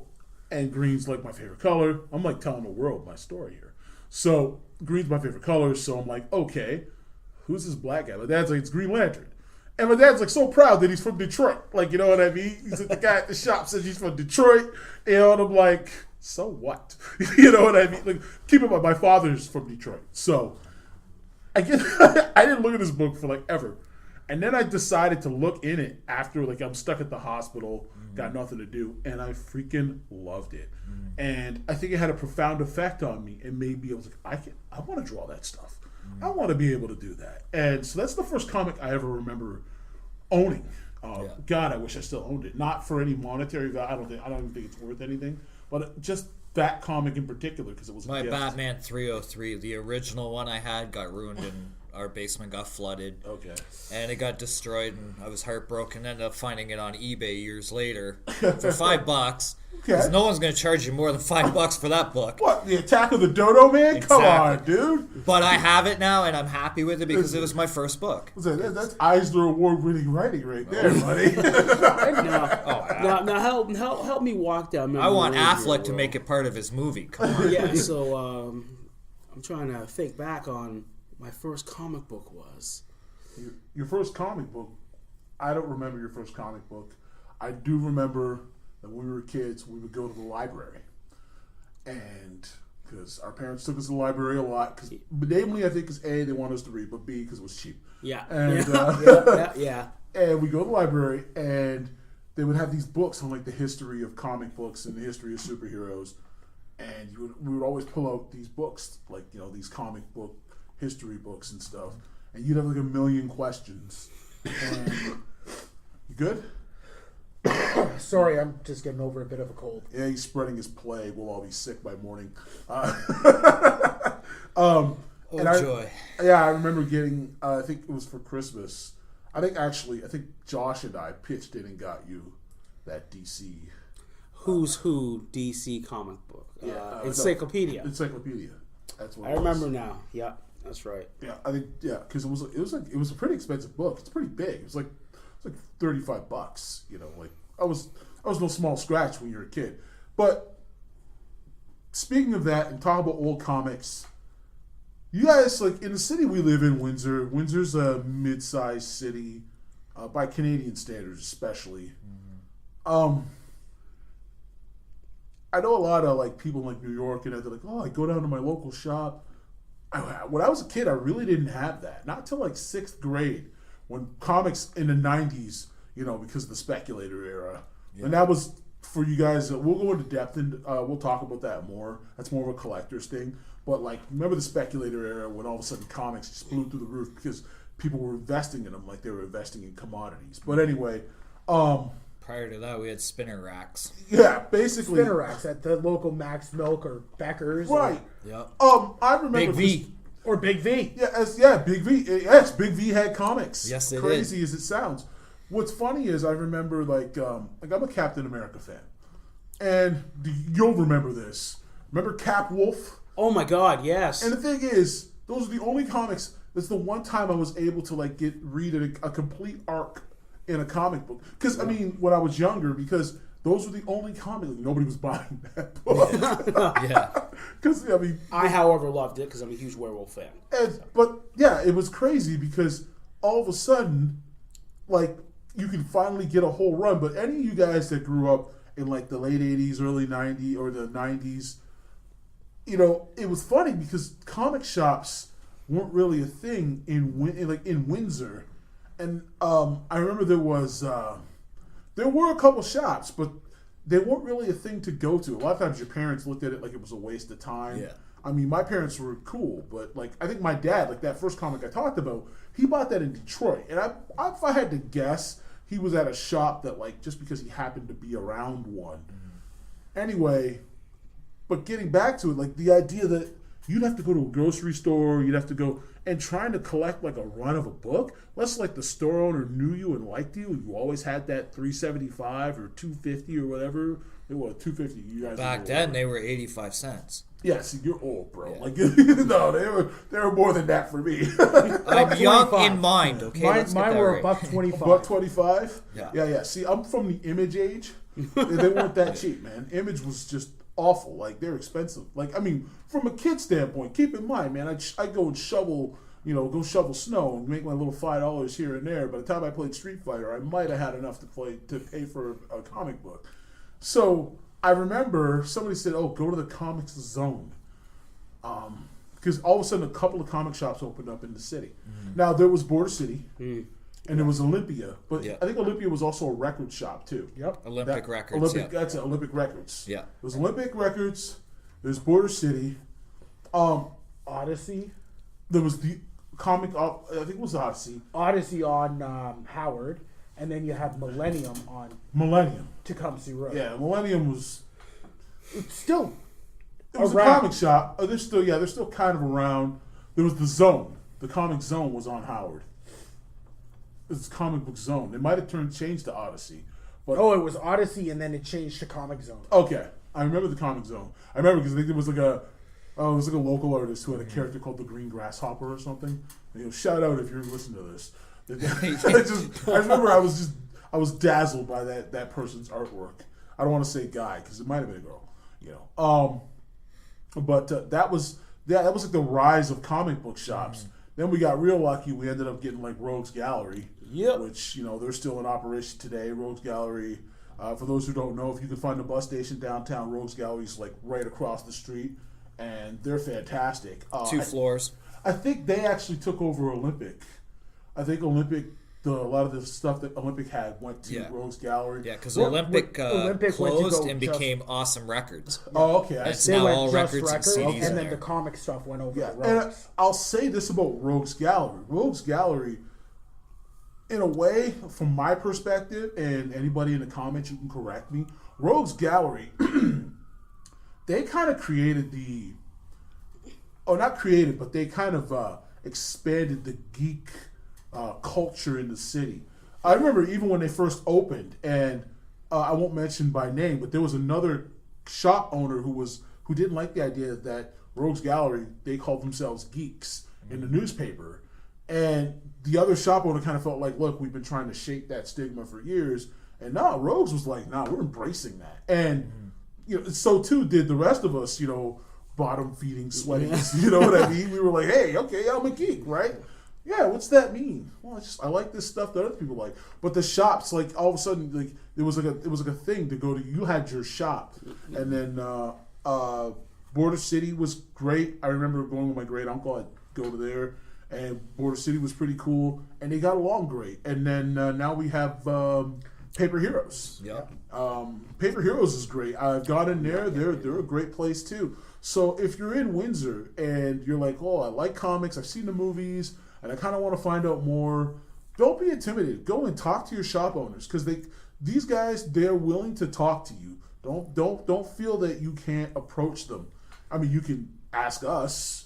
and green's like my favorite color. I'm like telling the world my story here. So green's my favorite color, so I'm like, okay, who's this black guy? My dad's like, it's Green Lantern. And my dad's like so proud that he's from Detroit. Like, you know what I mean? He's like, the guy at the shop says he's from Detroit. You know, and I'm like, so what? You know what I mean? Like, keep in mind, my father's from Detroit. So I didn't look at this book for like ever. And then I decided to look in it after, like, I'm stuck at the hospital, got nothing to do, and I freaking loved it. And I think it had a profound effect on me and made me, I was like, I want to draw that stuff. I want to be able to do that. And so that's the first comic I ever remember owning. God, I wish I still owned it. Not for any monetary value. I don't even think it's worth anything. But just that comic in particular, because it was My a gift. Batman 303, the original one I had, got ruined in our basement got flooded. Okay. And it got destroyed, and I was heartbroken. Ended up finding it on eBay years later for $5. Because no one's going to charge you more than $5 for that book. What? The Attack of the Dodo Man? Exactly. Come on, dude. But I have it now, and I'm happy with it because it was my first book. That's Eisner Award-winning writing right there, buddy. Now help me walk down memory I want lane Affleck here, to Will. make it part of his movie. Come on. Yeah, so I'm trying to think back on my first comic book was. Your first comic book, I don't remember your first comic book. I do remember that when we were kids, we would go to the library. And because our parents took us to the library a lot, because namely, I think, because A, they wanted us to read, but B, because it was cheap. Yeah. And, yeah. And we go to the library, and they would have these books on, like, the history of comic books and the history of superheroes. And we would always pull out these books, like, you know, these comic book history books and stuff. And you'd have, like, a million questions. And you good? Sorry, I'm just getting over a bit of a cold. Yeah, he's spreading his plague. We'll all be sick by morning. Joy. Yeah, I remember getting, I think it was for Christmas. I think Josh and I pitched in and got you that DC. Who's Who DC comic book. Encyclopedia. Encyclopedia. That's what I remember now. Yeah, that's right. Yeah, I think, because it was a pretty expensive book. It's pretty big. It was like $35, you know, like I was no small scratch when you were a kid. But speaking of that and talking about old comics, you guys, like, in the city we live in, Windsor's a mid-sized city, by Canadian standards especially. I know a lot of, like, people in, like, New York, and they're like, oh, I go down to my local shop. When I was a kid, I really didn't have that. Not till like 6th grade, when comics in the 90s, you know, because of the speculator era. Yeah. And that was, for you guys, we'll go into depth and we'll talk about that more. That's more of a collector's thing. But, like, remember the speculator era when all of a sudden comics just blew through the roof because people were investing in them like they were investing in commodities. But anyway, prior to that, we had spinner racks. Yeah, basically. Spinner racks at the local Max Milk or Becker's. Right. Yep. I remember Big V. Or Big V. Yeah, Big V. Yes, Big V had comics. Yes, it Crazy as it sounds. What's funny is I remember, like I'm a Captain America fan. And you'll remember this. Remember Cap Wolf? Oh my God, yes. And the thing is, those are the only comics. That's the one time I was able to, like, read a complete arc in a comic book. Because, I mean, when I was younger, because those were the only comics. Like, nobody was buying that book. Yeah. Because, I mean... I, however, loved it because I'm a huge werewolf fan. But, yeah, it was crazy because all of a sudden, like, you can finally get a whole run. But any of you guys that grew up in, like, the late 80s, early 90s, or the 90s, you know, it was funny because comic shops weren't really a thing in Windsor. And I remember there were a couple shops, but they weren't really a thing to go to. A lot of times your parents looked at it like it was a waste of time. Yeah. I mean, my parents were cool, but, like, I think my dad, like, that first comic I talked about, he bought that in Detroit. And if I had to guess, he was at a shop that, like, just because he happened to be around one. Mm-hmm. Anyway, but getting back to it, like, the idea that you'd have to go to a grocery store, you'd have to go and trying to collect, like, a run of a book, unless, like, the store owner knew you and liked you, you always had that $3.75 or $2.50 or whatever. It was $2.50. You guys back then they were 85 cents. Yeah, see, you're old, bro. Yeah. Like, no, they were more than that for me. I'm young in mind. Okay, Mine were $1.25. $1.25. Yeah. Yeah. See, I'm from the Image age. They weren't that cheap, man. Image was just awful. Like, they're expensive. Like, I mean, from a kid standpoint, keep in mind, man, I go and shovel snow and make my little $5 here and there. By the time I played Street Fighter, I might have had enough to pay for a comic book. So I remember somebody said, "Oh, go to the Comics Zone," because all of a sudden a couple of comic shops opened up in the city. Mm. Now there was Border City, and there was Olympia, but I think Olympia was also a record shop too. Yep, Olympic Records. That's it, Olympic Records. Yeah, it was Olympic Records. There's Border City, Odyssey. There was the comic. I think it was Odyssey. Odyssey on Howard. And then you have Millennium on Tecumseh Road. Yeah, Millennium was. It's still. It was around. a comic shop. They're still kind of around. There was the Zone. the Comic Zone was on Howard. It's Comic Book Zone. It might have changed to Odyssey. But, Oh, it was Odyssey, and then it changed to Comic Zone. okay. I remember the Comic Zone. I remember because I think it was like a local artist who had a character called the Green Grasshopper or something. And, shout out if you're listening to this. I remember I was dazzled by that person's artwork. I don't want to say guy because it might have been a girl, But that was like the rise of comic book shops. Then we got real lucky. We ended up getting like Rogues Gallery, which they're still in operation today. Rogues Gallery. For those who don't know, if you can find a bus station downtown, Rogues Gallery is like right across the street, and they're fantastic. 2 floors. I think they actually took over Olympic. I think Olympic, a lot of the stuff that Olympic had went to Rogues Gallery. Yeah, because Olympic closed and just became Awesome Records. Oh, okay. And it's They now went all just records and records, CDs and in then there. the comic stuff went over to And Rogues. I'll say this about Rogues Gallery. Rogues Gallery, in a way, from my perspective, and anybody in the comments, you can correct me, Rogues Gallery, they kind of created not created, but they kind of expanded the geek culture in the city. I remember even when they first opened, and I won't mention by name, but there was another shop owner who didn't like the idea that Rogues Gallery, they called themselves geeks in the newspaper. And the other shop owner kind of felt like, look, we've been trying to shake that stigma for years. And Rogues was like, we're embracing that. And, so too did the rest of us, bottom feeding sweaties. You know what I mean? We were like, hey, okay, I'm a geek, right? Yeah, what's that mean? Well, I like this stuff that other people like. But the shops, like all of a sudden, like it was like a thing to go to. You had your shop, and then Border City was great. I remember going with my great uncle. I'd go to there, and Border City was pretty cool, and they got along great. And then now we have Paper Heroes. Yeah. Paper Heroes is great. I've got in there. They're a great place too. So if you're in Windsor and you're like, oh, I like comics, I've seen the movies, and I kind of want to find out more, don't be intimidated. Go and talk to your shop owners because these guys, they're willing to talk to you. Don't feel that you can't approach them. I mean, you can ask us,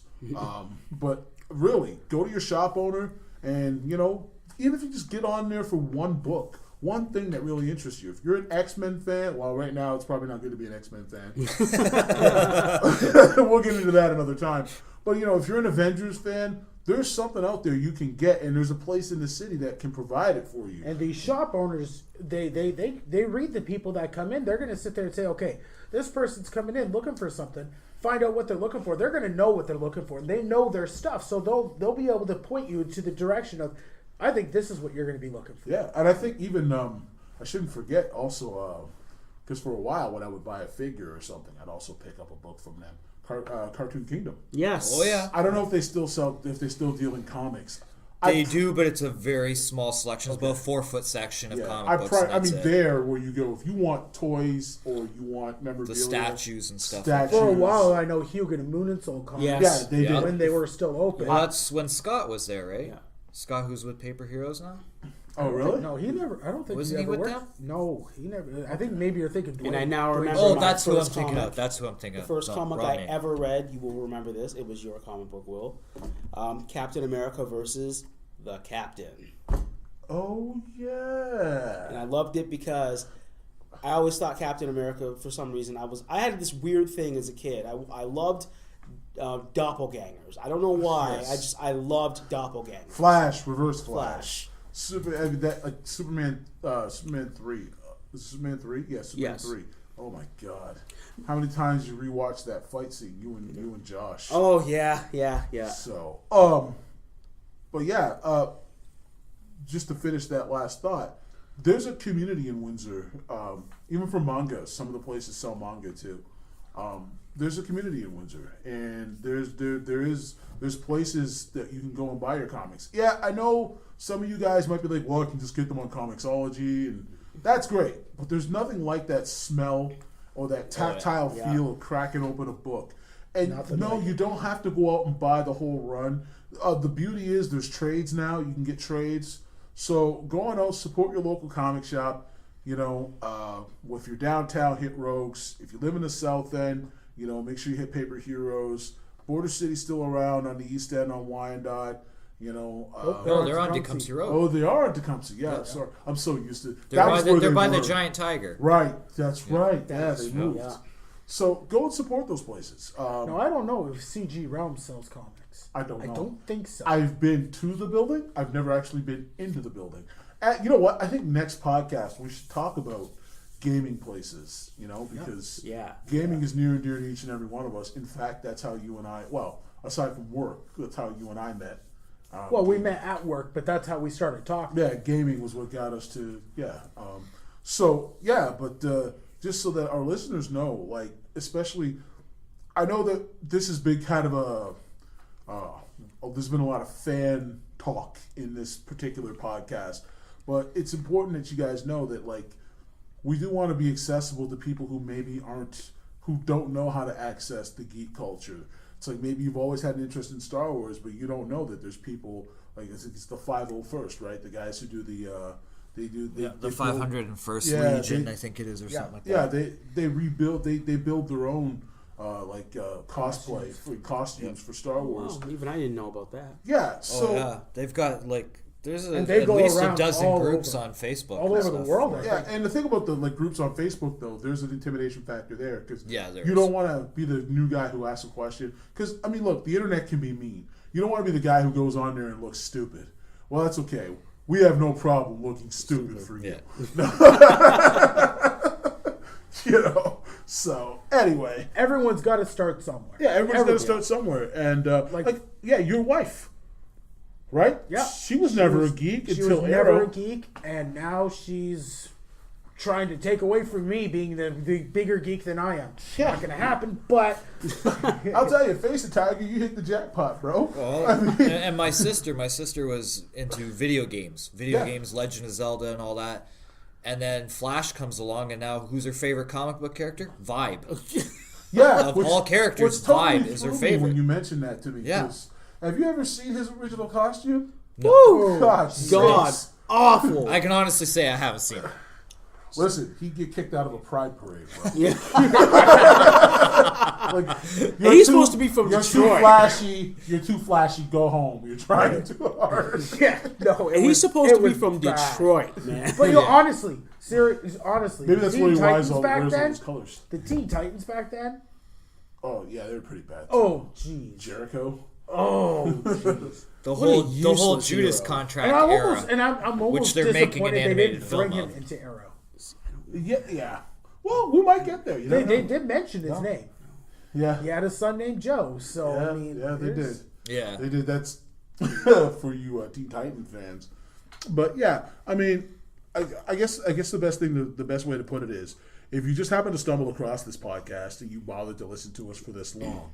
but really, go to your shop owner and, even if you just get on there for one book, one thing that really interests you. If you're an X-Men fan, well, right now it's probably not good to be an X-Men fan. We'll get into that another time. But, if you're an Avengers fan, there's something out there you can get, and there's a place in the city that can provide it for you. And these shop owners, they read the people that come in. They're going to sit there and say, okay, this person's coming in looking for something. Find out what they're looking for. They're going to know what they're looking for. And they know their stuff. So they'll be able to point you to the direction of, I think this is what you're going to be looking for. Yeah, and I think even, I shouldn't forget also, because for a while when I would buy a figure or something, I'd also pick up a book from them. Cartoon Kingdom. Yes. Oh, yeah. I don't know if they still deal in comics. They do, but it's a very small selection. It's about a 4-foot section of comic books. There where you go if you want toys or you want memorabilia, the statues and stuff. For a while, I know Hugin and Moon and Soul comics. Yes. Yeah, they did. When they were still open. Well, that's when Scott was there, right? Yeah. Scott, who's with Paper Heroes now? Oh, really? No, he never. I don't think Wasn't he he ever with worked. them? No, he never. I think maybe you're thinking. Dwayne. And I now remember. Oh, my that's who I'm first thinking comic. of. That's who I'm thinking The of. first No, comic wrong I name. ever read, you will remember this. It was your comic book, Will. Captain America versus the Captain. Oh yeah. And I loved it because I always thought Captain America, for some reason, I had this weird thing as a kid. I loved doppelgangers. I don't know why. Yes. I loved doppelgangers. Flash, Reverse Flash. Flash. Superman 3. Superman 3? Yeah, Superman 3. Oh my God. How many times you rewatch that fight scene, you and Josh? Oh yeah. So, but yeah, just to finish that last thought, there's a community in Windsor, even for manga. Some of the places sell manga too. There's a community in Windsor, and there's places that you can go and buy your comics. Yeah, I know some of you guys might be like, well, I can just get them on Comixology, and that's great. But there's nothing like that smell or that tactile feel of cracking open a book. And you don't have to go out and buy the whole run. The beauty is there's trades now. You can get trades. So go on out, support your local comic shop. If you're downtown, hit Rogues. If you live in the South End, make sure you hit Paper Heroes. Border City's still around on the East End on Wyandotte. You know, No, they're on Tecumseh Road. oh, they are at Tecumseh. Yeah, sorry, I'm so used to. They're by the giant tiger. Right, that's right. Yeah, they moved. Yeah. So go and support those places. No, I don't know if CG Realm sells comics. I don't know. I don't think so. I've been to the building. I've never actually been into the building. You know what? I think next podcast we should talk about gaming places. You know, because gaming is near and dear to each and every one of us. In fact, that's how you and I. Well, aside from work, that's how you and I met. Well, we met at work, but that's how we started talking. Yeah, gaming was what got us to but just so that our listeners know, like, especially, I know that this has been kind of there's been a lot of fan talk in this particular podcast, but it's important that you guys know that, like, we do want to be accessible to people who maybe who don't know how to access the geek culture. It's like maybe you've always had an interest in Star Wars, but you don't know that there's people like it's the 501st, right? The guys who do the 501st Legion, I think it is, or something like that. Yeah, they rebuild, they build their own cosplay for costumes for Star Wars. Wow, even I didn't know about that. Yeah, so they've got like there's And they at go least a around dozen all groups over. on Facebook, All and over the stuff. world. I yeah, think. and the thing about the groups on Facebook though, there's an intimidation factor there because there you is. don't want to be the new guy who asks a question. Because I mean, look, the internet can be mean. You don't want to be the guy who goes on there and looks stupid. Well, that's okay. We have no problem looking stupid for you. You know. So anyway, Everyone's got to start somewhere. yeah, everyone's got to start somewhere, and your wife, right? Yeah. she was never a geek She until was never Arrow. a geek, and now she's trying to take away from me being the bigger geek than I am. Yeah. Not going to happen, but I'll tell you, face it, Tiger, you hit the jackpot, bro. Well, and my sister was into video games, Legend of Zelda, and all that. And then Flash comes along, and now who's her favorite comic book character? Vibe. Yeah, Of all characters, totally Vibe is her threw me favorite. When you mentioned that to me, Yeah. 'cause have you ever seen his original costume? No. Oh, God, God, awful. I can honestly say I haven't seen it. Listen, he'd get kicked out of a pride parade, bro. Yeah. Like, He's supposed to be from you're Detroit. Too flashy. You're too flashy. Go home. You're trying too hard. yeah, no. And he's supposed to be was from bad. Detroit, man. But honestly, honestly, Maybe that's the where he Teen wears Titans all back then. those colors. The Teen Titans back then. Oh yeah, they're pretty bad. Too. Oh jeez. Jericho. Oh jeez. The a whole useless Judas hero. contract And I'm era. almost, I'm almost which they're making an disappointed they animated didn't film bring him of. into Arrow. Yeah. Well, we might get there. You They never know. did mention his name. Yeah. He had a son named Joe. So Yeah, I mean, yeah, they did. there's- Yeah. They did. That's for you Teen Titan fans. But yeah, I mean, I guess the best way to put it is, if you just happen to stumble across this podcast and you bothered to listen to us for this long,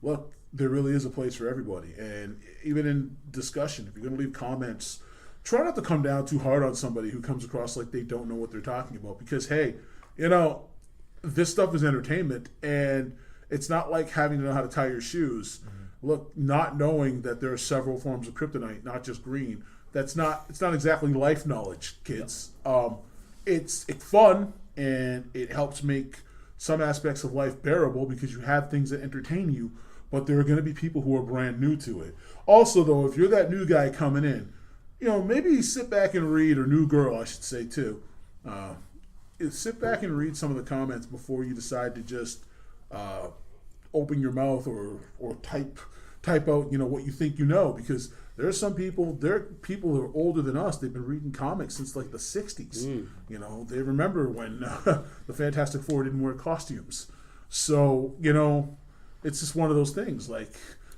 look, there really is a place for everybody. And even in discussion, if you're going to leave comments, try not to come down too hard on somebody who comes across like they don't know what they're talking about. Because hey, you know, this stuff is entertainment, and it's not like having to know how to tie your shoes. Mm-hmm. Look, not knowing that there are several forms of kryptonite, not just green, it's not exactly life knowledge, kids. No. It's fun, and it helps make some aspects of life bearable because you have things that entertain you, but there are going to be people who are brand new to it. Also, though, if you're that new guy coming in, you know, maybe sit back and read, or new girl, I should say, too. Sit back and read some of the comments before you decide to just open your mouth or type out, you know, what you think you know, because there are people who are older than us. They've been reading comics since like the 60s. You know, they remember when the Fantastic Four didn't wear costumes. So, you know, it's just one of those things. Like,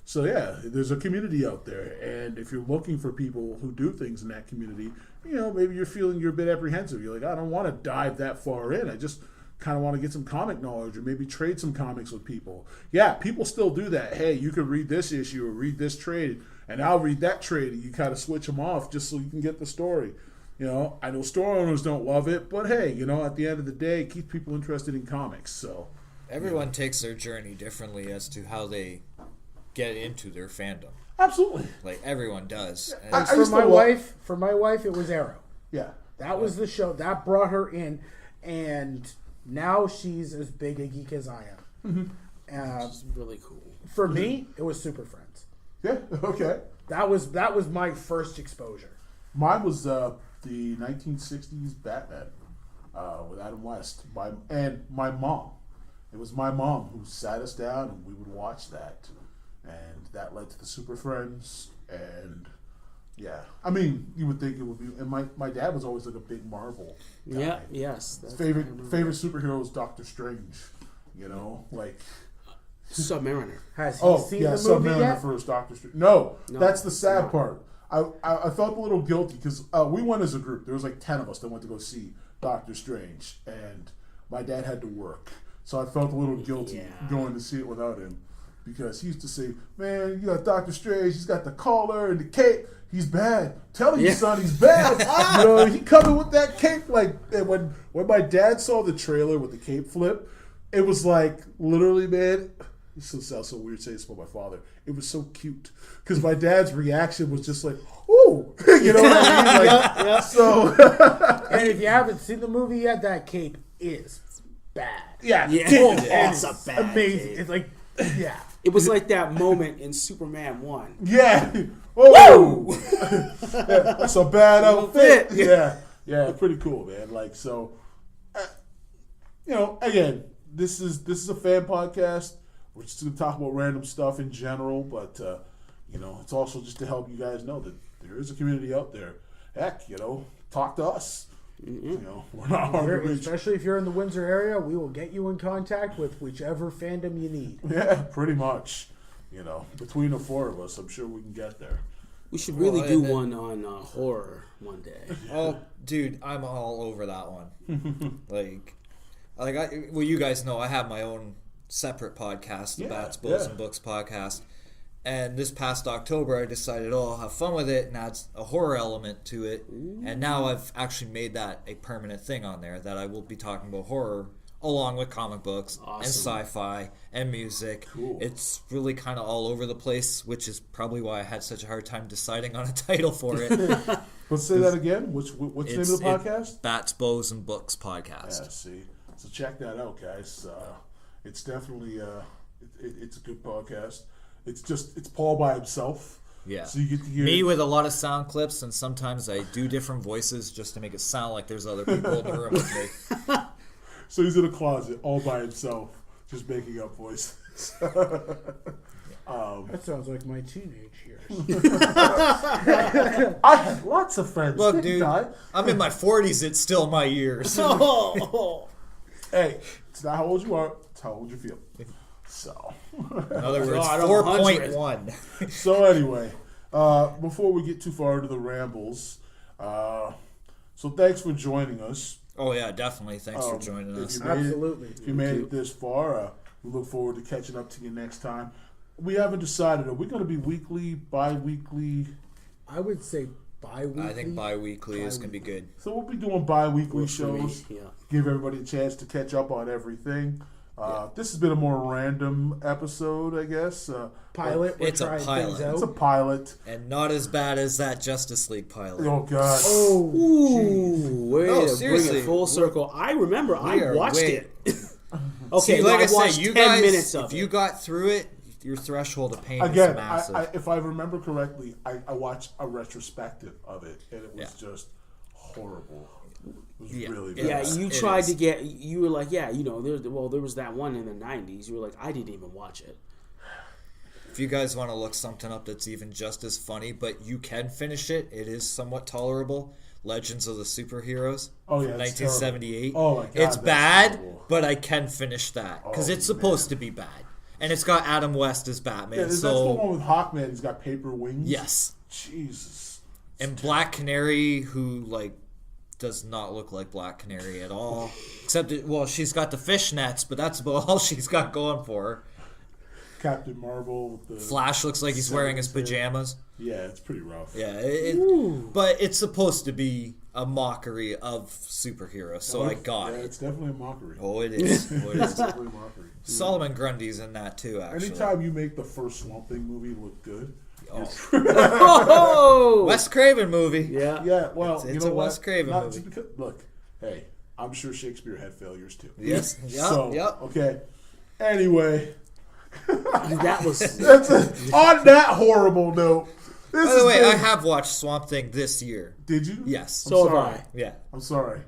so yeah, there's a community out there, and if you're looking for people who do things in that community, you know, maybe you're a bit apprehensive. You're like, I don't want to dive that far in. I just kind of want to get some comic knowledge, or maybe trade some comics with people. Yeah, people still do that. Hey, you could read this issue or read this trade, and I'll read that trade, and you kind of switch them off just so you can get the story. You know, I know store owners don't love it, but hey, you know, at the end of the day, it keeps people interested in comics. So Everyone takes their journey differently as to how they get into their fandom. absolutely, Like everyone does. And I For used my to wife, it was Arrow. yeah, That was the show that brought her in, and now she's as big a geek as I am. It's really cool. For me, it was Super Friends. yeah, okay. That was my first exposure. Mine was the 1960s Batman with Adam West. My mom. It was my mom who sat us down and we would watch that. And that led to the Super Friends. And yeah, I mean, you would think it would be. And my dad was always like a big Marvel guy. Yeah, yes. His favorite superhero was Doctor Strange. You know, like. Submariner. Has he seen the movie Submariner yet? first, Doctor Strange. No, that's the sad part. I felt a little guilty because we went as a group. There was like 10 of us that went to go see Doctor Strange, and my dad had to work, so I felt a little guilty going to see it without him because he used to say, "Man, you got Doctor Strange. He's got the collar and the cape. He's bad. Tell you, son, he's bad. You know, he coming with that cape." Like and when my dad saw the trailer with the cape flip, it was like literally, man. It still sounds so weird saying this about my father. It was so cute because my dad's reaction was just like, "Ooh," you know what I mean? Like, so. And if you haven't seen the movie yet, that cape is bad. Yeah. It's a bad amazing. cape. It's like, yeah. It was like that moment in Superman 1. Yeah. Whoa! That's a bad outfit. Yeah, pretty cool, man. Like so, you know. Again, this is a fan podcast. We're just going to talk about random stuff in general, but, you know, it's also just to help you guys know that there is a community out there. Heck, you know, talk to us. You know, we're not hard to reach. Especially if you're in the Windsor area, we will get you in contact with whichever fandom you need. Yeah, pretty much. You know, between the four of us, I'm sure we can get there. We should really do one on horror one day. Oh, dude, I'm all over that one. Well, you guys know I have my own separate podcast, the Bats, Bulls, and Books podcast. And this past October, I decided, I'll have fun with it and add a horror element to it. Ooh. And now I've actually made that a permanent thing on there, that I will be talking about horror along with comic books and sci-fi and music. Cool. It's really kind of all over the place, which is probably why I had such a hard time deciding on a title for it. Let's say that again. What's the name of the podcast? Bats, Bows, and Books podcast. Yeah, see. So check that out, guys. It's definitely it's a good podcast. It's Paul by himself. Yeah. So you get to hear me with a lot of sound clips, and sometimes I do different voices just to make it sound like there's other people in the room with me. So he's in a closet all by himself, just making up voices. That sounds like my teenage years. I had lots of friends. Look, dude, I'm in my 40s. It's still my years. Hey, it's not how old you are. It's how old you feel. So, in other words, 4.1. So anyway, before we get too far into the rambles, so thanks for joining us. Oh yeah, definitely. Thanks for joining us. Absolutely. If you made it this far, we look forward to catching up to you next time. We haven't decided. Are we going to be weekly, bi-weekly? I would say bi-weekly. I think bi-weekly is going to be good. So we'll be doing bi-weekly shows. Yeah. Give everybody a chance to catch up on everything. This has been a more random episode, I guess. Pilot. It's a pilot. It's a pilot. And not as bad as that Justice League pilot. Oh, God. Oh, ooh. Way to seriously. bring it full circle. I remember I watched it. Okay, see, like I I watched said, you 10 guys, minutes of if you got through it, your threshold of pain Again, is massive. if I remember correctly, I watched a retrospective of it, and it was just horrible. It was really bad. Yeah, you tried to get. You were like, there was that one in the 90s. You were like, I didn't even watch it. If you guys want to look something up that's even just as funny, but you can finish it, it is somewhat tolerable. Legends of the Superheroes from 1978. Oh my God, it's bad, terrible. But I can finish that because it's supposed to be bad, and it's got Adam West as Batman. Yeah, that's the one with Hawkman. He's got paper wings. Yes, Jesus. And Black Canary, who does not look like Black Canary at all, except she's got the fishnets, but that's about all she's got going for her. Captain Marvel with the Flash looks like he's wearing his pajamas. Yeah, it's pretty rough. Yeah, but it's supposed to be a mockery of superheroes, so I got it. It's definitely a mockery. Oh, it is. It's definitely a mockery. Solomon Grundy's in that too, actually. Anytime you make the first Swamp Thing movie look good. Oh, Wes Craven movie. Yeah. Yeah, well, It's you know a what? Wes Craven Not movie. just because, look, hey, I'm sure Shakespeare had failures too. Yes. Yep. Okay. Anyway. That was On that horrible note, By the way, I have watched Swamp Thing this year. Did you? Yes. So have I. Yeah. I'm sorry.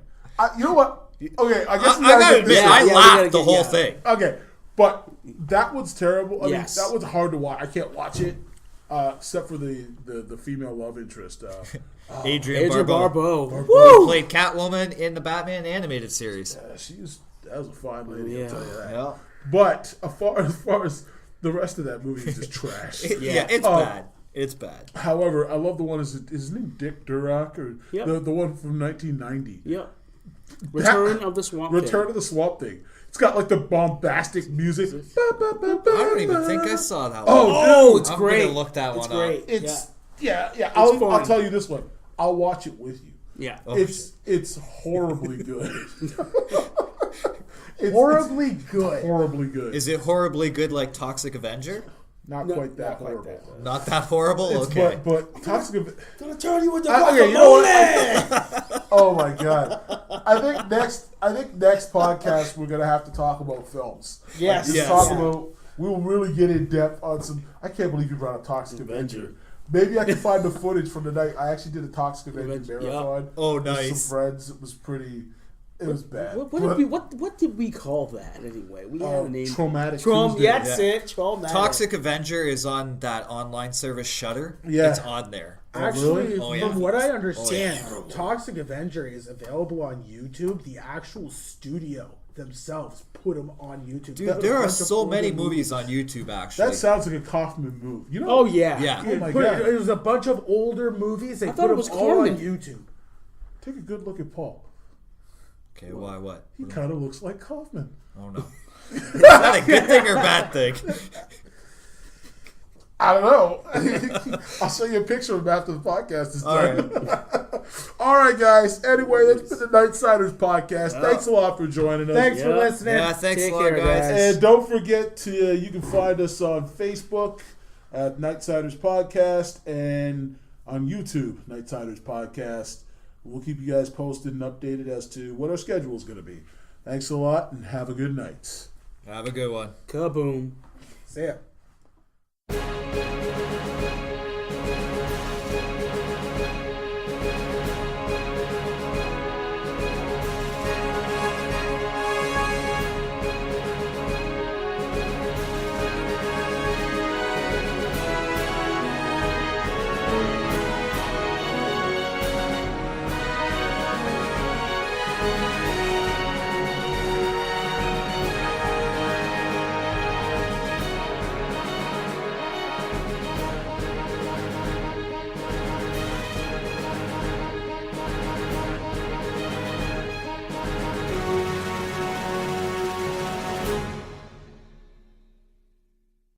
You know what? Okay, I guess I gotta get admit, this I out. laughed the whole thing. Okay, but that one's terrible. I Yes. mean, that one's hard to watch. I can't watch it except for the female love interest. Adrian Barbeau. Barbeau. Who played Catwoman in the Batman animated series. That was a fine lady. Yeah. I'll tell you that. Yeah. But as far as the rest of that movie is just trash. Yeah, it's bad. It's bad. However, I love the one. Is his name Dick Durock or Yep. the one from 1990? Yep. Return of the Swamp Thing. Return of the Swamp Thing. It's got like the bombastic music. I don't even think I saw that one. Oh, it's I'm great. gonna look that It's one great. up. It's yeah. It's fun. I'll tell you this one. I'll watch it with you. Yeah. It's horribly good. Horribly good. Horribly good. Is it horribly good like Toxic Avenger? Not quite that horrible. Not that horrible? It's- Okay. But Toxic Avenger. Gonna turn you into Okay, you know guacamole! what? Oh my god! I think next podcast we're gonna have to talk about films. Yes. Just Yes. talk about. We will really get in depth on some. I can't believe you brought up Toxic Avenger. Maybe I can find the footage from the night I actually did a Toxic Avenger marathon. Oh, with nice. some friends. It was pretty. It was bad. What did we call that anyway? We had a name. Traumatic Tuesday. Yeah, that's it. Traumatic. Toxic Avenger is on that online service Shudder. Yeah. It's on there. Actually, really? Oh, yeah. from what I understand, Toxic Avenger is available on YouTube. The actual studio themselves put them on YouTube. Dude, there are so many movies on YouTube, actually. That sounds like a Kaufman move. You know? Oh yeah, Yeah. Oh my Put- God. It was a bunch of older movies. They I put thought it them was all on Corman. YouTube. Take a good look at Paul. Okay, why what? He kind of looks like Kaufman. Oh, no. Is that a good thing or bad thing? I don't know. I'll show you a picture of him after the podcast is All done. right. All right, guys. Anyway, that's been the Nightsiders Podcast. Thanks a lot for joining us. Thanks for listening. Yeah, thanks Take a lot, care, guys. guys. And don't forget to you can find us on Facebook at Nightsiders Podcast and on YouTube, Nightsiders Podcast. We'll keep you guys posted and updated as to what our schedule is going to be. Thanks a lot and have a good night. Have a good one. Kaboom. See ya.